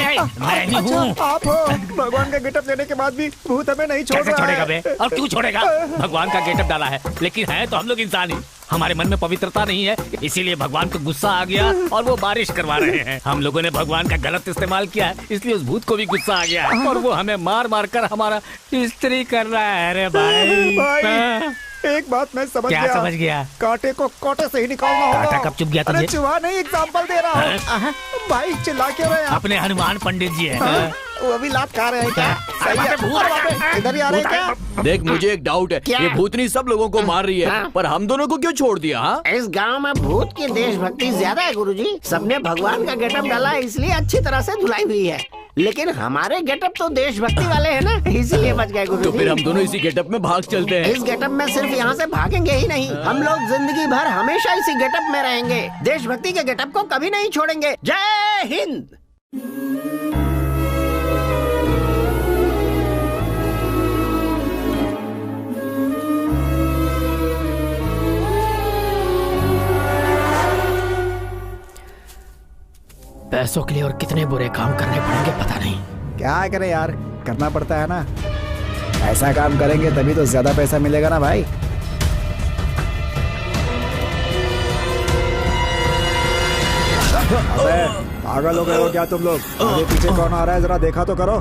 अच्छा, आप हो। भगवान का गेटअप लेने के बाद भी भूत हमें नहीं छोड़ रहा है। छोड़ेगा बे? और क्यों छोड़ेगा? भगवान का गेटअप डाला है, लेकिन है तो हम लोग इंसान ही। हमारे मन में पवित्रता नहीं है, इसीलिए भगवान को गुस्सा आ गया और वो बारिश करवा रहे हैं। हम लोगों ने भगवान का गलत इस्तेमाल किया है, इसलिए उस भूत को भी गुस्सा आ गया और वो हमें मार मार कर हमारा इस्त्री कर रहा है। अरे भाई, एक बात मैं समझ गया। क्या समझ गया? कांटे को कोटे से ही निकालना होगा। कांटा कब चुभ गया तुझे? अरे चुहा नहीं, एग्जाम्पल दे रहा हूँ। भाई चिल्ला क्यों रहे हैं? अपने हनुमान पंडित जी है। वो भी लात खा रहे हैं क्या? सही है। इधर ही आ रहे हैं क्या? देख मुझे एक डाउट है, क्या? ये भूतनी सब लोगों को मार रही है, हाँ। पर हम दोनों को क्यों छोड़ दिया? हाँ? इस गांव में भूत की देशभक्ति ज्यादा है गुरुजी। सबने भगवान का गेटअप डाला है, इसलिए अच्छी तरह से धुलाई हुई है। लेकिन हमारे गेटअप तो देशभक्ति वाले हैं ना, इसीलिए बच गए गुरुजी। तो फिर हम दोनों इसी गेटअप में भाग चलते हैं। इस गेटअप में सिर्फ यहाँ से भागेंगे ही नहीं, हम लोग जिंदगी भर हमेशा इसी गेटअप में रहेंगे। देशभक्ति के गेटअप को कभी नहीं छोड़ेंगे। जय हिंद। पैसों के लिए और कितने बुरे काम करने पड़ेंगे पता नहीं। क्या करें यार, करना पड़ता है ना। ऐसा काम करेंगे तभी तो ज्यादा पैसा मिलेगा ना भाई। अबे पागल हो गए हो क्या तुम लोग? आगे पीछे कौन आ रहा है, जरा देखा तो करो।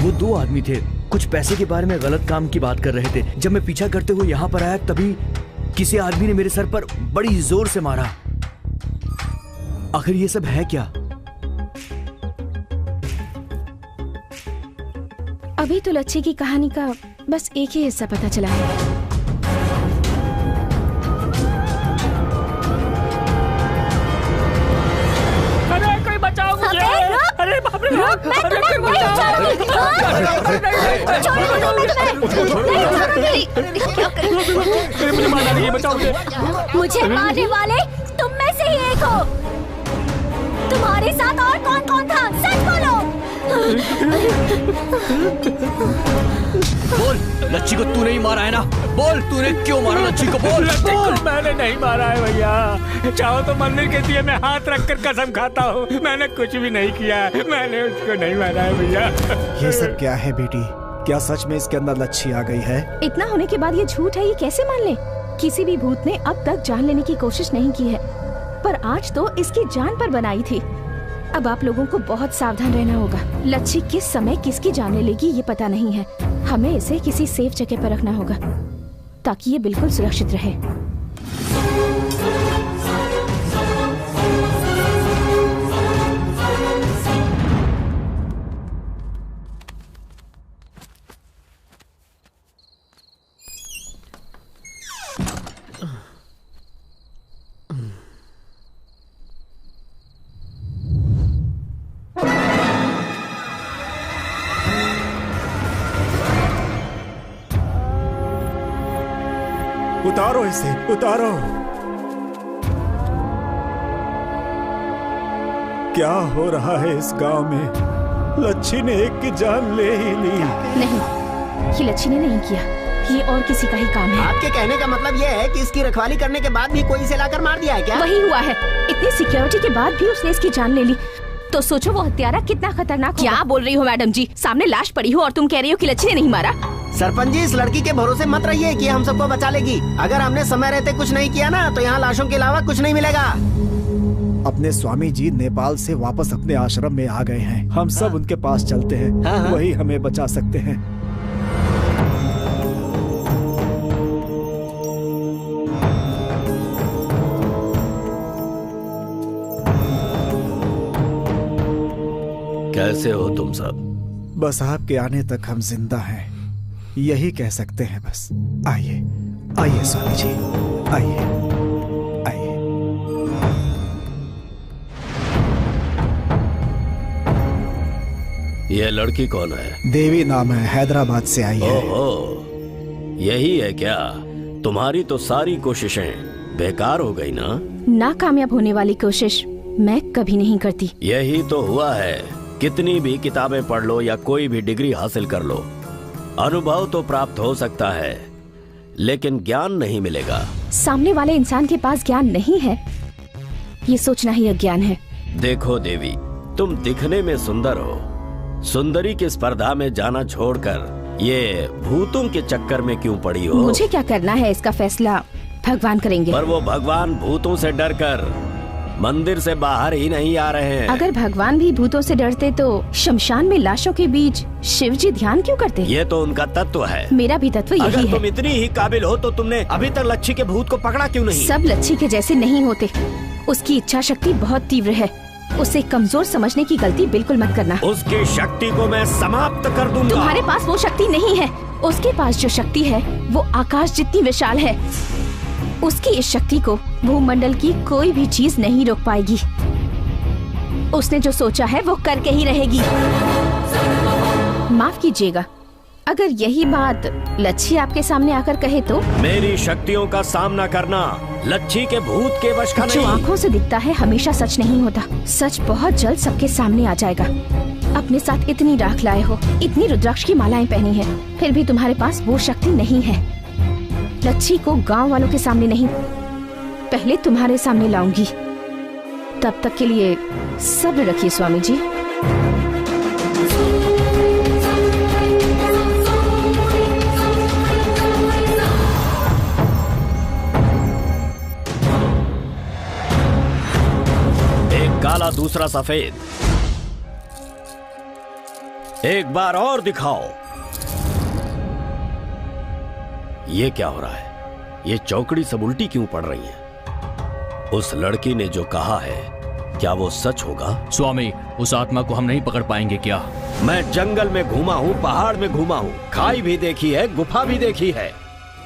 वो दो आदमी थे, कुछ पैसे के बारे में गलत काम की बात कर रहे थे। जब मैं पीछा करते हुए यहाँ पर आया तभी किसी आदमी ने मेरे सर पर बड़ी जोर से मारा। आखिर ये सब है क्या? अभी तो लच्छी की कहानी का बस एक ही हिस्सा पता चला है। अरे कोई बचाओ मुझे! अरे बाप रे! मैं तुम्हें नहीं छोड़ूंगी। मुझे मारना नहीं है, बचाओ मुझे! मुझे मारने वाले तुम में से ही एक हो। तुम्हारे साथ और कौन कौन था, सच बोलो। बोल, लच्छी को तूने ही मारा है ना? बोल, तूने क्यों मारा लच्छी को? बोल, लच्छी को मैंने नहीं मारा है भैया। चाहो तो मंदिर के दिए में हाथ रखकर कसम खाता हूँ, मैंने कुछ भी नहीं किया, मैंने उसको नहीं मारा है भैया। ये सब क्या है बेटी? क्या सच में इसके अंदर लच्छी आ गई है? इतना होने के बाद ये झूठ है, ये कैसे मान ले? किसी भी भूत ने अब तक जान लेने की कोशिश नहीं की है, पर आज तो इसकी जान पर बनाई थी। अब आप लोगों को बहुत सावधान रहना होगा। लच्छी किस समय किसकी जान ले लेगी ये पता नहीं है। हमें इसे किसी सेफ जगह पर रखना होगा ताकि ये बिल्कुल सुरक्षित रहे। उतारो इसे, उतारो। क्या हो रहा है इस गांव में? लच्छी ने एक की जान ले ही ली। नहीं, ये लच्छी ने नहीं किया, ये और किसी का ही काम है। आपके कहने का मतलब ये है कि इसकी रखवाली करने के बाद भी कोई इसे लाकर मार दिया है क्या? वही हुआ है। इतनी सिक्योरिटी के बाद भी उसने इसकी जान ले ली, तो सोचो वो हत्यारा कितना खतरनाक। क्या बोल रही हो मैडम जी? सामने लाश पड़ी हो और तुम कह रही हो कि लच्छी ने नहीं मारा? सरपंच जी, इस लड़की के भरोसे मत रहिए कि हम सबको बचा लेगी। अगर हमने समय रहते कुछ नहीं किया ना तो यहाँ लाशों के अलावा कुछ नहीं मिलेगा। अपने स्वामी जी नेपाल से वापस अपने आश्रम में आ गए हैं। हम सब उनके पास चलते हैं, वही हमें बचा सकते हैं। कैसे हो तुम सब? बस आपके आने तक हम जिंदा हैं, यही कह सकते हैं बस। आइए आइए स्वामी जी, आइए आइए। ये लड़की कौन है? देवी नाम है, हैदराबाद से आई है। ओहो, यही है क्या? तुम्हारी तो सारी कोशिशें बेकार हो गई ना? नाकामयाब होने वाली कोशिश मैं कभी नहीं करती। यही तो हुआ है। कितनी भी किताबें पढ़ लो या कोई भी डिग्री हासिल कर लो, अनुभव तो प्राप्त हो सकता है लेकिन ज्ञान नहीं मिलेगा। सामने वाले इंसान के पास ज्ञान नहीं है, ये सोचना ही अज्ञान है। देखो देवी, तुम दिखने में सुंदर हो, सुंदरी की स्पर्धा में जाना छोड़कर ये भूतों के चक्कर में क्यों पड़ी हो? मुझे क्या करना है इसका फैसला भगवान करेंगे। पर वो भगवान भूतों से डरकर मंदिर से बाहर ही नहीं आ रहे हैं। अगर भगवान भी भूतों से डरते तो शमशान में लाशों के बीच शिव जी ध्यान क्यों करते? ये तो उनका तत्व है। मेरा भी तत्व यही अगर है। तुम इतनी ही काबिल हो तो तुमने अभी तक लच्छी के भूत को पकड़ा क्यों नहीं? सब लच्छी के जैसे नहीं होते, उसकी इच्छा शक्ति बहुत तीव्र है। उसे कमजोर समझने की गलती बिल्कुल मत करना। उसकी शक्ति को मैं समाप्त कर दूंगा। तुम्हारे पास वो शक्ति नहीं है। उसके पास जो शक्ति है वो आकाश जितनी विशाल है। उसकी इस शक्ति को भूमंडल की कोई भी चीज नहीं रोक पाएगी। उसने जो सोचा है वो करके ही रहेगी। माफ कीजिएगा, अगर यही बात लच्छी आपके सामने आकर कहे तो? मेरी शक्तियों का सामना करना लच्छी के भूत के वश का नहीं। जो आंखों से दिखता है हमेशा सच नहीं होता। सच बहुत जल्द सबके सामने आ जाएगा। अपने साथ इतनी राख लाए हो, इतनी रुद्राक्ष की मालाएं पहनी है, फिर भी तुम्हारे पास वो शक्ति नहीं है। लच्छी को गांव वालों के सामने नहीं, पहले तुम्हारे सामने लाऊंगी। तब तक के लिए सब्र रखिए स्वामी जी। एक काला दूसरा सफेद, एक बार और दिखाओ। ये क्या हो रहा है? ये चौकड़ी सब उल्टी क्यों पड़ रही है? उस लड़की ने जो कहा है क्या वो सच होगा? स्वामी, उस आत्मा को हम नहीं पकड़ पाएंगे क्या? मैं जंगल में घूमा हूँ, पहाड़ में घूमा हूँ, खाई भी देखी है, गुफा भी देखी है,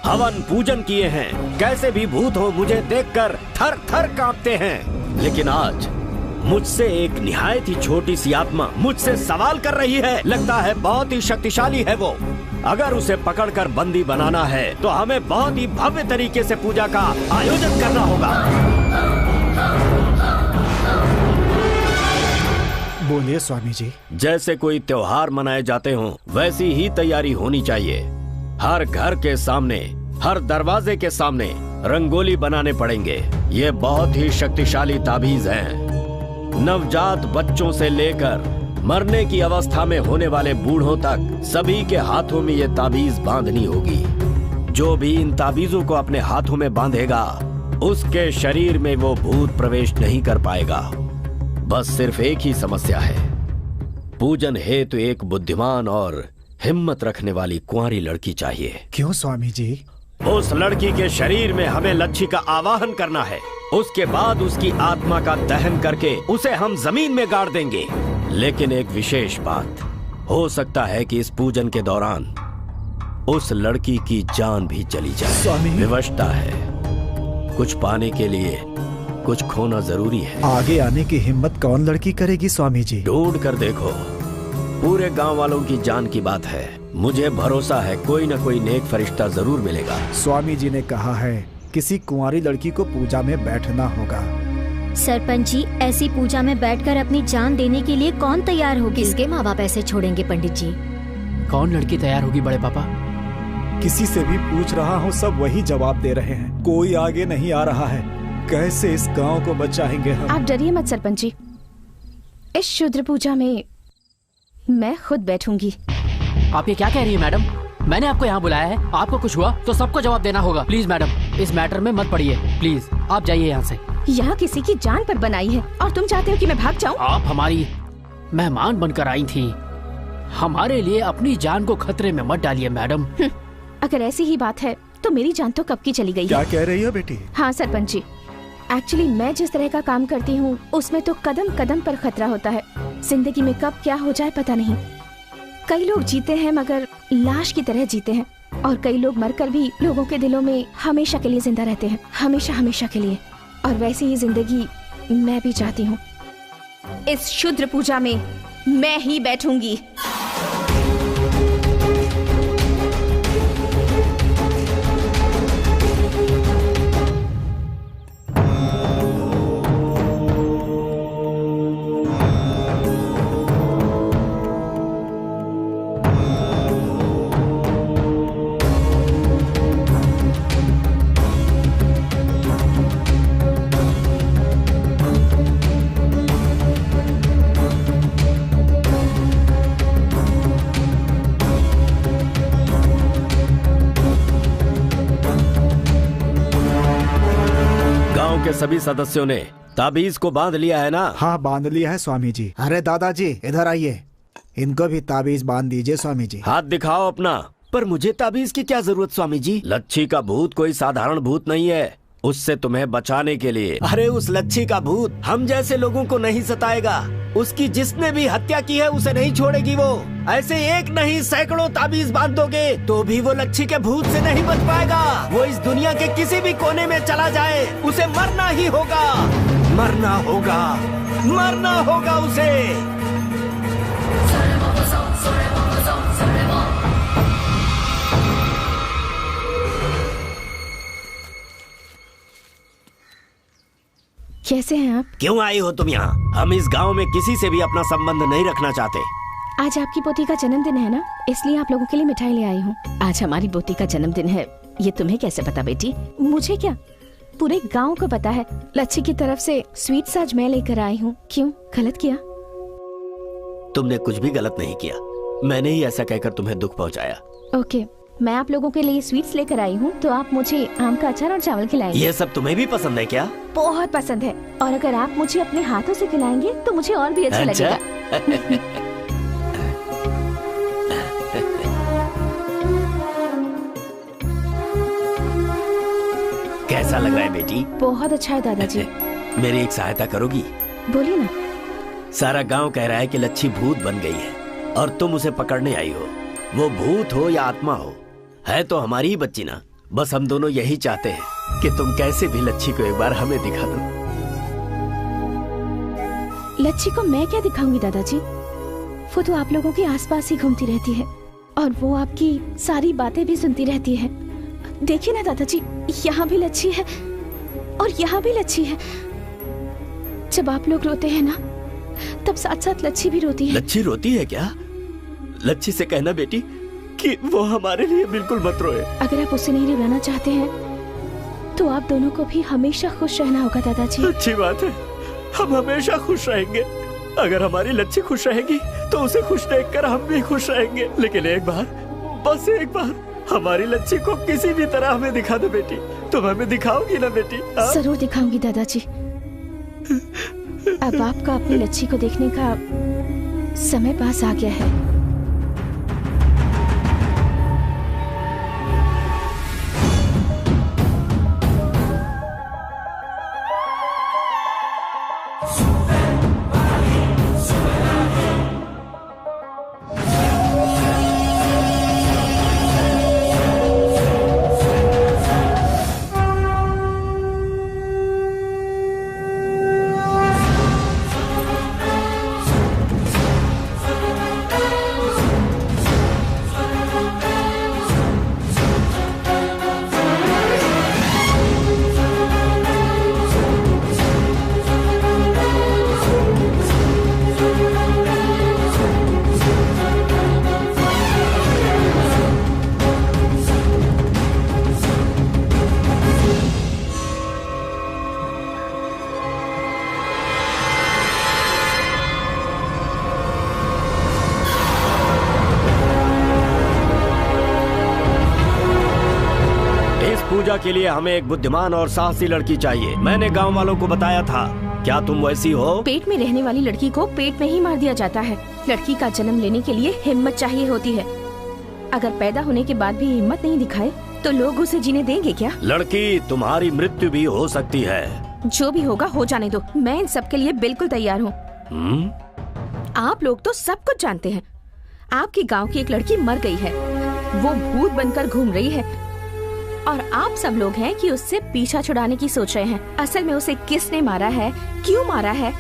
हवन पूजन किए हैं। कैसे भी भूत हो मुझे देखकर थर थर कांपते हैं। लेकिन आज मुझसे एक निहायत ही छोटी सी आत्मा मुझसे सवाल कर रही है। लगता है बहुत ही शक्तिशाली है वो। अगर उसे पकड़कर बंदी बनाना है तो हमें बहुत ही भव्य तरीके से पूजा का आयोजन करना होगा। बोलिए स्वामी जी। जैसे कोई त्योहार मनाए जाते हों वैसी ही तैयारी होनी चाहिए। हर घर के सामने, हर दरवाजे के सामने रंगोली बनाने पड़ेंगे। ये बहुत ही शक्तिशाली ताबीज हैं। नवजात बच्चों से लेकर मरने की अवस्था में होने वाले बूढ़ों तक सभी के हाथों में ये ताबीज बांधनी होगी। जो भी इन ताबीजों को अपने हाथों में बांधेगा उसके शरीर में वो भूत प्रवेश नहीं कर पाएगा। बस सिर्फ एक ही समस्या है, पूजन हेतु एक बुद्धिमान और हिम्मत रखने वाली कुंवारी लड़की चाहिए। क्यों स्वामी जी? उस लड़की के शरीर में हमें लच्छी का आवाहन करना है। उसके बाद उसकी आत्मा का दहन करके उसे हम जमीन में गाड़ देंगे। लेकिन एक विशेष बात, हो सकता है कि इस पूजन के दौरान उस लड़की की जान भी चली जाए। स्वामी, विवशता है, कुछ पाने के लिए कुछ खोना जरूरी है। आगे आने की हिम्मत कौन लड़की करेगी स्वामी जी? ढूंढ कर देखो, पूरे गांव वालों की जान की बात है। मुझे भरोसा है कोई न कोई नेक फरिश्ता जरूर मिलेगा। स्वामी जी ने कहा है किसी कुंवारी लड़की को पूजा में बैठना होगा। सरपंच जी, ऐसी पूजा में बैठकर अपनी जान देने के लिए कौन तैयार होगी? किसके माँ बाप ऐसे छोड़ेंगे पंडित जी? कौन लड़की तैयार होगी बड़े पापा? किसी से भी पूछ रहा हूँ, सब वही जवाब दे रहे हैं। कोई आगे नहीं आ रहा है। कैसे इस गांव को बचाएंगे हम? आप डरिए मत सरपंच जी, इस शूद्र पूजा में मैं खुद बैठूंगी। आप ये क्या कह रही है मैडम? मैंने आपको यहाँ बुलाया है, आपको कुछ हुआ तो सबको जवाब देना होगा। प्लीज मैडम, इस मैटर में मत पड़िए। प्लीज आप जाइए यहाँ से। यहाँ किसी की जान पर बनाई है और तुम चाहते हो कि मैं भाग जाऊँ? आप हमारी मेहमान बनकर आई थी, हमारे लिए अपनी जान को खतरे में मत डालिए मैडम। अगर ऐसी ही बात है तो मेरी जान तो कब की चली गई है। क्या कह रही हो बेटी? हाँ सरपंच जी, एक्चुअली मैं जिस तरह का काम करती हूँ उसमें तो कदम कदम पर खतरा होता है। जिंदगी में कब क्या हो जाए पता नहीं। कई लोग जीते हैं मगर लाश की तरह जीते हैं, और कई लोग मरकर भी लोगों के दिलों में हमेशा के लिए जिंदा रहते हैं, हमेशा हमेशा के लिए। और वैसी ही जिंदगी मैं भी चाहती हूँ। इस शुद्र पूजा में मैं ही बैठूंगी। सभी सदस्यों ने ताबीज को बांध लिया है ना? हाँ, बांध लिया है स्वामी जी। अरे दादाजी इधर आइए, इनको भी ताबीज बांध दीजिए स्वामी जी। हाथ दिखाओ अपना। पर मुझे ताबीज की क्या जरूरत स्वामी जी? लच्छी का भूत कोई साधारण भूत नहीं है। उससे तुम्हें बचाने के लिए। अरे उस लच्छी का भूत हम जैसे लोगों को नहीं सताएगा। उसकी जिसने भी हत्या की है उसे नहीं छोड़ेगी वो। ऐसे एक नहीं सैकड़ों ताबीज बांध दोगे तो भी वो लच्छी के भूत से नहीं बच पाएगा। वो इस दुनिया के किसी भी कोने में चला जाए उसे मरना ही होगा, मरना होगा, मरना होगा उसे। कैसे हैं आप? क्यों आई हो तुम यहाँ? हम इस गांव में किसी से भी अपना संबंध नहीं रखना चाहते। आज आपकी पोती का जन्मदिन है ना, इसलिए आप लोगों के लिए मिठाई ले आई हूँ। आज हमारी पोती का जन्मदिन है, ये तुम्हें कैसे पता बेटी? मुझे क्या, पूरे गांव को पता है। लच्छी की तरफ से स्वीट्स आज मैं लेकर आई हूँ। क्यों, गलत किया? तुमने कुछ भी गलत नहीं किया, मैंने ही ऐसा कहकर तुम्हें दुख पहुँचाया। ओके, मैं आप लोगों के लिए स्वीट्स लेकर आई हूँ, तो आप मुझे आम का अचार और चावल खिलाएंगे। ये सब तुम्हें भी पसंद है क्या? बहुत पसंद है, और अगर आप मुझे अपने हाथों से खिलाएंगे तो मुझे और भी अच्छा लगेगा। कैसा लग रहा है बेटी? बहुत अच्छा है दादाजी। मेरी एक सहायता करोगी? बोलिए ना। सारा गांव कह रहा है कि लच्छी भूत बन गई है और तुम उसे पकड़ने आई हो। वो भूत हो या आत्मा हो, है तो हमारी ही बच्ची ना। बस हम दोनों यही चाहते हैं कि तुम कैसे भी लच्छी को एक बार हमें दिखा दो। लच्छी को मैं क्या दिखाऊंगी दादाजी? वो तो आप लोगों के आसपास ही घूमती रहती है और वो आपकी सारी बातें भी सुनती रहती है। देखिए ना दादाजी, यहाँ भी लच्छी है और यहाँ भी लच्छी है। जब आप लोग रोते हैं ना, तब साथ साथ लच्छी भी रोती है। लच्छी रोती है क्या? लच्छी से कहना बेटी कि वो हमारे लिए बिल्कुल मत रोए। अगर आप उसे नहीं रुलाना चाहते हैं तो आप दोनों को भी हमेशा खुश रहना होगा दादाजी। अच्छी बात है, हम हमेशा खुश रहेंगे। अगर हमारी लच्छी खुश रहेगी तो उसे खुश देखकर हम भी खुश रहेंगे। लेकिन एक बार, बस एक बार हमारी लच्छी को किसी भी तरह हमें दिखा दो बेटी। तुम हमें दिखाओगी ना बेटी? जरूर दिखाऊंगी दादाजी। अब आपका अपनी लच्छी को देखने का समय पास आ गया है। पूजा के लिए हमें एक बुद्धिमान और साहसी लड़की चाहिए। मैंने गांव वालों को बताया था, क्या तुम वैसी हो? पेट में रहने वाली लड़की को पेट में ही मार दिया जाता है। लड़की का जन्म लेने के लिए हिम्मत चाहिए होती है। अगर पैदा होने के बाद भी हिम्मत नहीं दिखाए तो लोग उसे जीने देंगे क्या? लड़की, तुम्हारी मृत्यु भी हो सकती है। जो भी होगा हो जाने दो, मैं इन सब के लिए बिल्कुल तैयार हूँ। आप लोग तो सब कुछ जानते हैं। आपके गाँव की एक लड़की मर गई है, वो भूत बनकर घूम रही है और आप सब लोग हैं कि उससे पीछा छुड़ाने की सोच रहे हैं। असल में उसे किसने मारा है, क्यों मारा है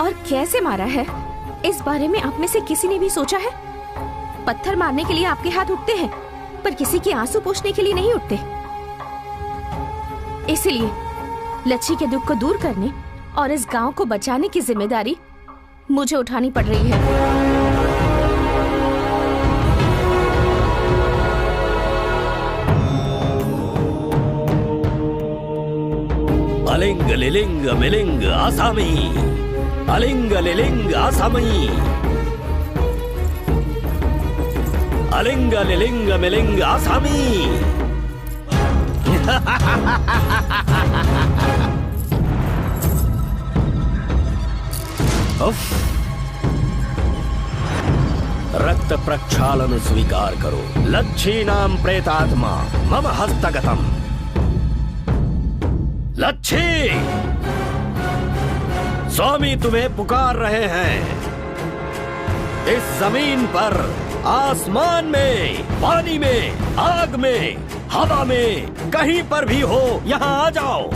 और कैसे मारा है, इस बारे में आप में से किसी ने भी सोचा है? पत्थर मारने के लिए आपके हाथ उठते हैं, पर किसी के आंसू पोंछने के लिए नहीं उठते। इसीलिए लच्छी के दुख को दूर करने और इस गांव को बचाने की जिम्मेदारी मुझे उठानी पड़ रही है। अलिंग लिलिंग मिलिंग आसामी, अलिंग लिलिंग आसामी, अलिंग लिलिंग मिलिंग आसामी। रक्त प्रक्षालन स्वीकार करो। लच्छी नाम प्रेतात्मा मम हस्तगतम। लच्छी, स्वामी तुम्हें पुकार रहे हैं। इस जमीन पर, आसमान में, पानी में, आग में, हवा में, कहीं पर भी हो, यहाँ आ जाओ।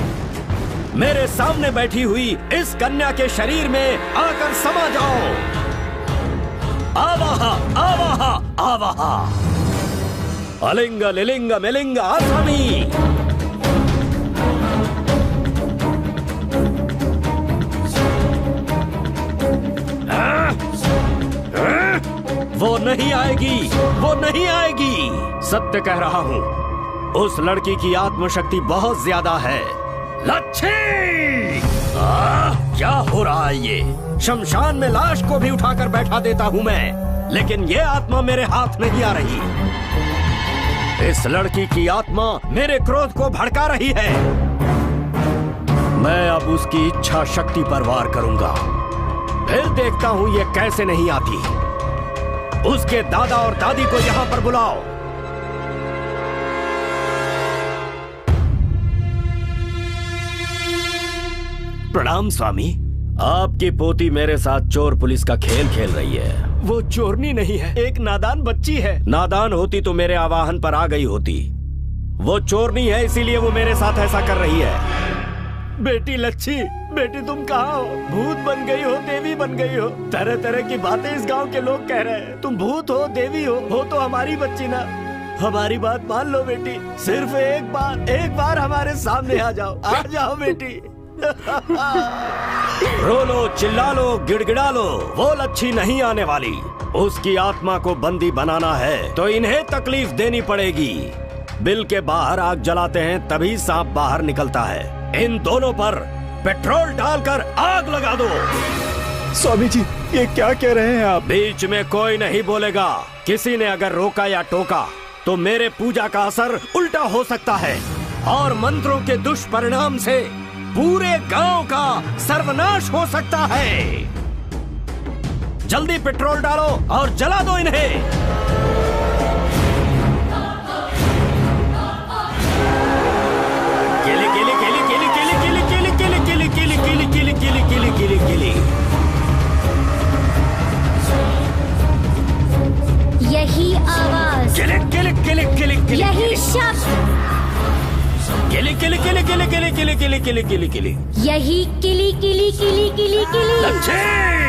मेरे सामने बैठी हुई इस कन्या के शरीर में आकर समा जाओ। आवाहा आवाहा आवाहा, अलिंग लिलिंग मिलिंग आसामी। वो नहीं आएगी, वो नहीं आएगी। सत्य कह रहा हूँ, उस लड़की की आत्मशक्ति बहुत ज्यादा है। लच्छी! क्या हो रहा है ये? शमशान में लाश को भी उठाकर बैठा देता हूँ मैं, लेकिन ये आत्मा मेरे हाथ नहीं आ रही। इस लड़की की आत्मा मेरे क्रोध को भड़का रही है। मैं अब उसकी इच्छा शक्ति पर वार करूंगा, फिर देखता हूँ ये कैसे नहीं आती। उसके दादा और दादी को यहाँ पर बुलाओ। प्रणाम स्वामी। आपकी पोती मेरे साथ चोर पुलिस का खेल खेल रही है। वो चोरनी नहीं है, एक नादान बच्ची है। नादान होती तो मेरे आवाहन पर आ गई होती। वो चोरनी है, इसीलिए वो मेरे साथ ऐसा कर रही है। बेटी लच्छी, बेटी तुम कहाँ हो? भूत बन गई हो, देवी बन गई हो। तरह तरह की बातें इस गांव के लोग कह रहे हैं। तुम भूत हो, देवी हो तो हमारी बच्ची ना। हमारी बात मान लो बेटी, सिर्फ एक बार हमारे सामने आ जाओ बेटी। रो लो, चिल्ला लो, गिड़गिड़ा लो, वो लच्छी नहीं आने वाली। उसकी आत्मा को बंदी बनाना है तो इन्हें तकलीफ देनी पड़ेगी। बिल के बाहर आग जलाते हैं तभी सांप बाहर निकलता है। इन दोनों पर पेट्रोल डालकर आग लगा दो। स्वामी जी, ये क्या कह रहे हैं आप? बीच में कोई नहीं बोलेगा। किसी ने अगर रोका या टोका तो मेरे पूजा का असर उल्टा हो सकता है और मंत्रों के दुष्परिणाम से पूरे गांव का सर्वनाश हो सकता है। जल्दी पेट्रोल डालो और जला दो इन्हें। केली केली केली केली केली केली केली केली केली केली केली केली केली केली केली। यही आवाज, केली केली केली केली केली, यही शब्द, केली केली केली केली केली केली केली केली केली केली, यही किली किली किली किली किली। लच्छी!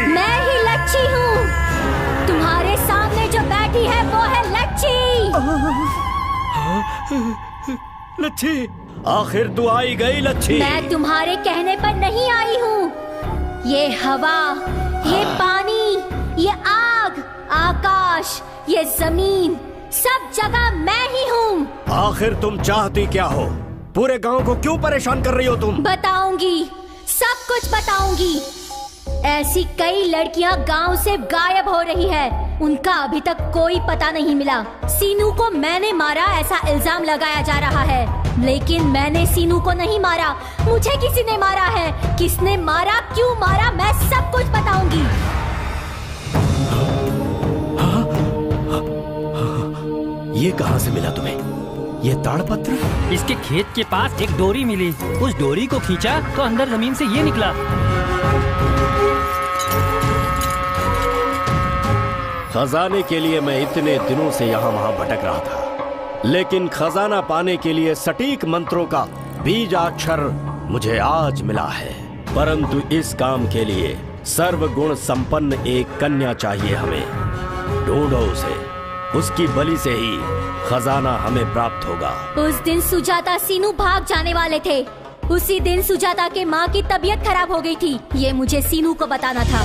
मैं ही लच्छी हूँ। तुम्हारे सामने जो बैठी है वो है लच्छी। लच्छी, आखिर तू आई गई लच्छी। मैं तुम्हारे कहने पर नहीं आई हूँ। ये हवा, ये पानी, ये आग, आकाश, ये जमीन, सब जगह मैं ही हूँ। आखिर तुम चाहती क्या हो? पूरे गांव को क्यों परेशान कर रही हो तुम? बताऊंगी, सब कुछ बताऊंगी। ऐसी कई लड़कियां गांव से गायब हो रही है, उनका अभी तक कोई पता नहीं मिला। सीनू को मैंने मारा ऐसा इल्जाम लगाया जा रहा है, लेकिन मैंने सीनू को नहीं मारा, मुझे किसी ने मारा है। किसने मारा, क्यों मारा, मैं सब कुछ बताऊंगी। ये कहाँ से मिला तुम्हें? ये ताड़पत्र? इसके खेत के पास एक डोरी मिली, उस डोरी को खींचा तो अंदर जमीन से ये निकला। खजाने के लिए मैं इतने दिनों से यहाँ वहाँ भटक रहा था, लेकिन खजाना पाने के लिए सटीक मंत्रों का बीजाक्षर मुझे आज मिला है। परंतु इस काम के लिए सर्वगुण संपन्न एक कन्या चाहिए हमें। ढूंढो उसे, उसकी बलि से ही खजाना हमें प्राप्त होगा। उस दिन सुजाता सीनू भाग जाने वाले थे। उसी दिन सुजाता के माँ की तबीयत खराब हो गई थी। ये मुझे सीनू को बताना था।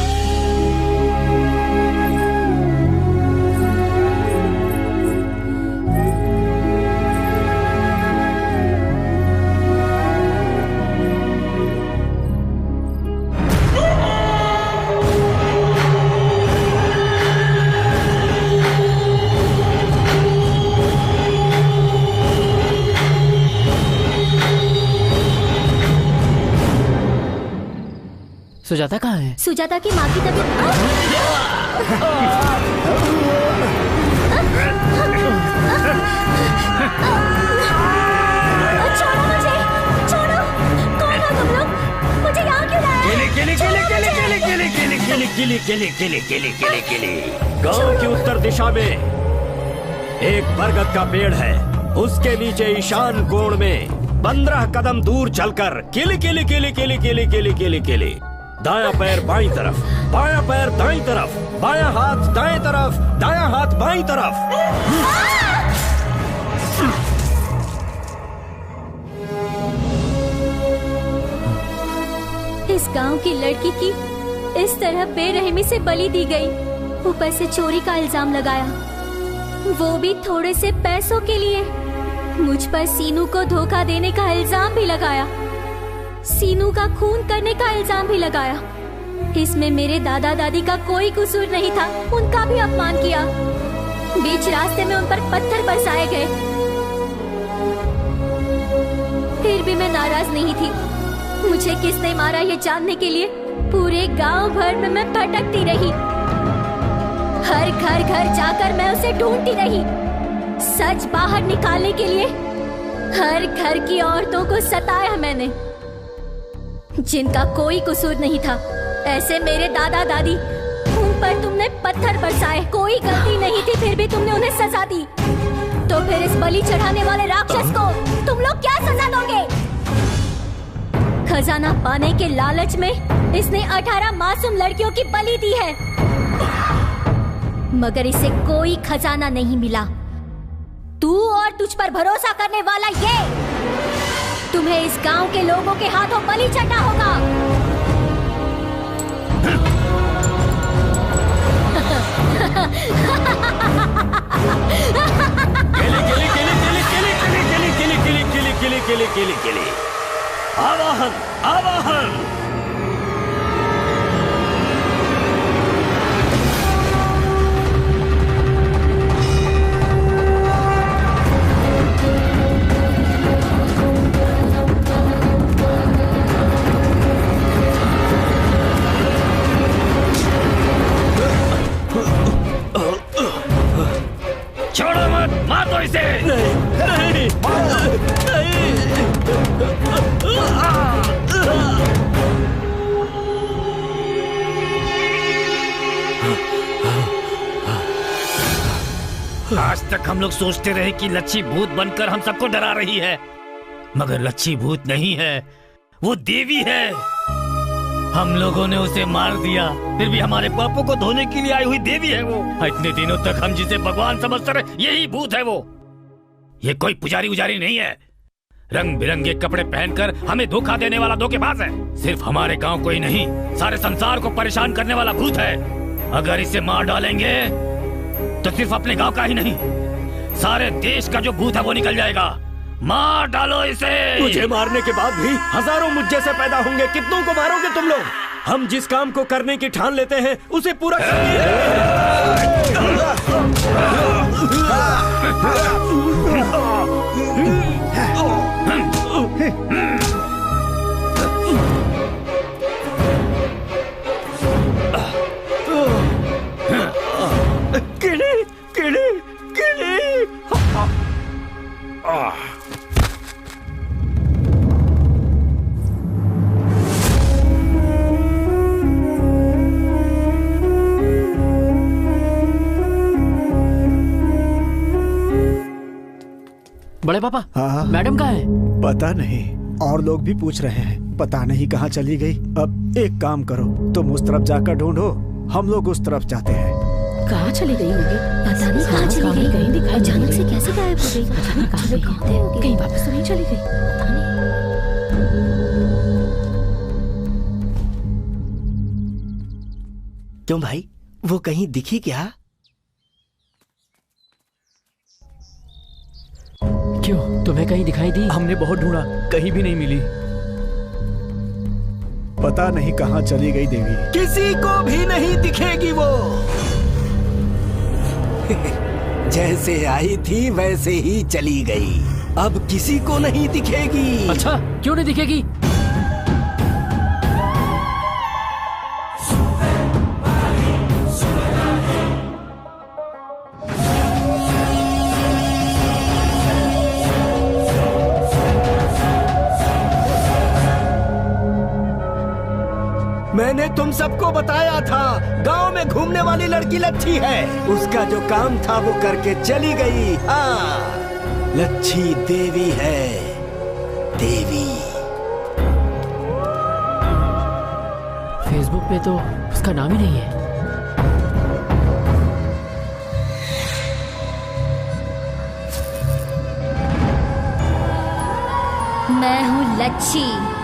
सुजाता कहाँ है? सुजाता की माँ की तबीयत छोड़ो मुझे, छोड़ो, किली किली किली किली किली किली। गांव की उत्तर दिशा में एक बरगद का पेड़ है, उसके नीचे ईशान कोण में 15 कदम दूर चलकर किली किली किली किली किली किली किली किली। दायां पैर बाईं तरफ, बायां पैर दाईं तरफ, बायां हाथ दाएं तरफ, दायां हाथ बाईं तरफ। इस गांव की लड़की की इस तरह बेरहमी से बलि दी गई, ऊपर से चोरी का इल्जाम लगाया, वो भी थोड़े से पैसों के लिए। मुझ पर सीनू को धोखा देने का इल्जाम भी लगाया, सीनू का खून करने का इल्जाम भी लगाया। इसमें मेरे दादा दादी का कोई कसूर नहीं था, उनका भी अपमान किया। बीच रास्ते में उन पर पत्थर बरसाए गए, फिर भी मैं नाराज नहीं थी। मुझे किसने मारा ये जानने के लिए पूरे गांव भर में मैं भटकती रही। हर घर घर जाकर मैं उसे ढूंढती रही। सच बाहर निकालने के लिए हर घर की औरतों को सताया मैंने, जिनका कोई कसूर नहीं था। ऐसे मेरे दादा दादी, उन पर तुमने पत्थर बरसाए, कोई गलती नहीं थी, फिर भी तुमने उन्हें सजा दी। तो फिर इस बलि चढ़ाने वाले राक्षस को तुम लोग क्या सजा दोगे? खजाना पाने के लालच में इसने 18 मासूम लड़कियों की बलि दी है, मगर इसे कोई खजाना नहीं मिला। तू और तुझ पर भरोसा करने वाला ये, तुम्हें इस गांव के लोगों के हाथों बलि चढ़ना होगा। आवाहन आवाहन। छोड़ो मत, मारो इसे। नहीं, आज तक हम लोग सोचते रहे कि लच्छी भूत बनकर हम सबको डरा रही है, मगर लच्छी भूत नहीं है, वो देवी है। हम लोगों ने उसे मार दिया, फिर भी हमारे पापों को धोने के लिए आई हुई देवी है वो। इतने दिनों तक हम जिसे भगवान समझते रहे, यही भूत है वो। ये कोई पुजारी उजारी नहीं है, रंग बिरंगे कपड़े पहनकर हमें धोखा देने वाला धोखेबाज है। सिर्फ हमारे गांव को ही नहीं, सारे संसार को परेशान करने वाला भूत है। अगर इसे मार डालेंगे तो सिर्फ अपने गांव का ही नहीं, सारे देश का जो भूत है वो निकल जाएगा। मार डालो इसे। मुझे मारने के बाद भी हजारों मुझ जैसे पैदा होंगे, कितनों को मारोगे तुम लोग? हम जिस काम को करने की ठान लेते हैं उसे पूरा किले किले किले। बड़े पापा, हाँ मैडम कहाँ है? पता नहीं, और लोग भी पूछ रहे हैं, पता नहीं कहाँ चली गई। अब एक काम करो, तुम उस तरफ जाकर ढूंढो, हम लोग उस तरफ जाते हैं। कहाँ चली गई होगी? पता नहीं कहाँ चली गई, कहीं दिखाई अचानक से कैसे गायब हो गई? कहीं वापस तो नहीं चली गई? पता नहीं। क्यों भाई, वो कहीं दिखी क्या? क्यों, तुम्हें कहीं दिखाई दी? हमने बहुत ढूंढा, कहीं भी नहीं मिली। पता नहीं कहाँ चली गई देवी। किसी को भी नहीं दिखेगी वो। जैसे आई थी वैसे ही चली गई, अब किसी को नहीं दिखेगी। अच्छा, क्यों नहीं दिखेगी? मैंने तुम सबको बताया था, गांव में घूमने वाली लड़की लच्छी है। उसका जो काम था वो करके चली गई। हाँ, लच्छी देवी है, देवी। फेसबुक पे तो उसका नाम ही नहीं है। मैं हूँ लच्छी।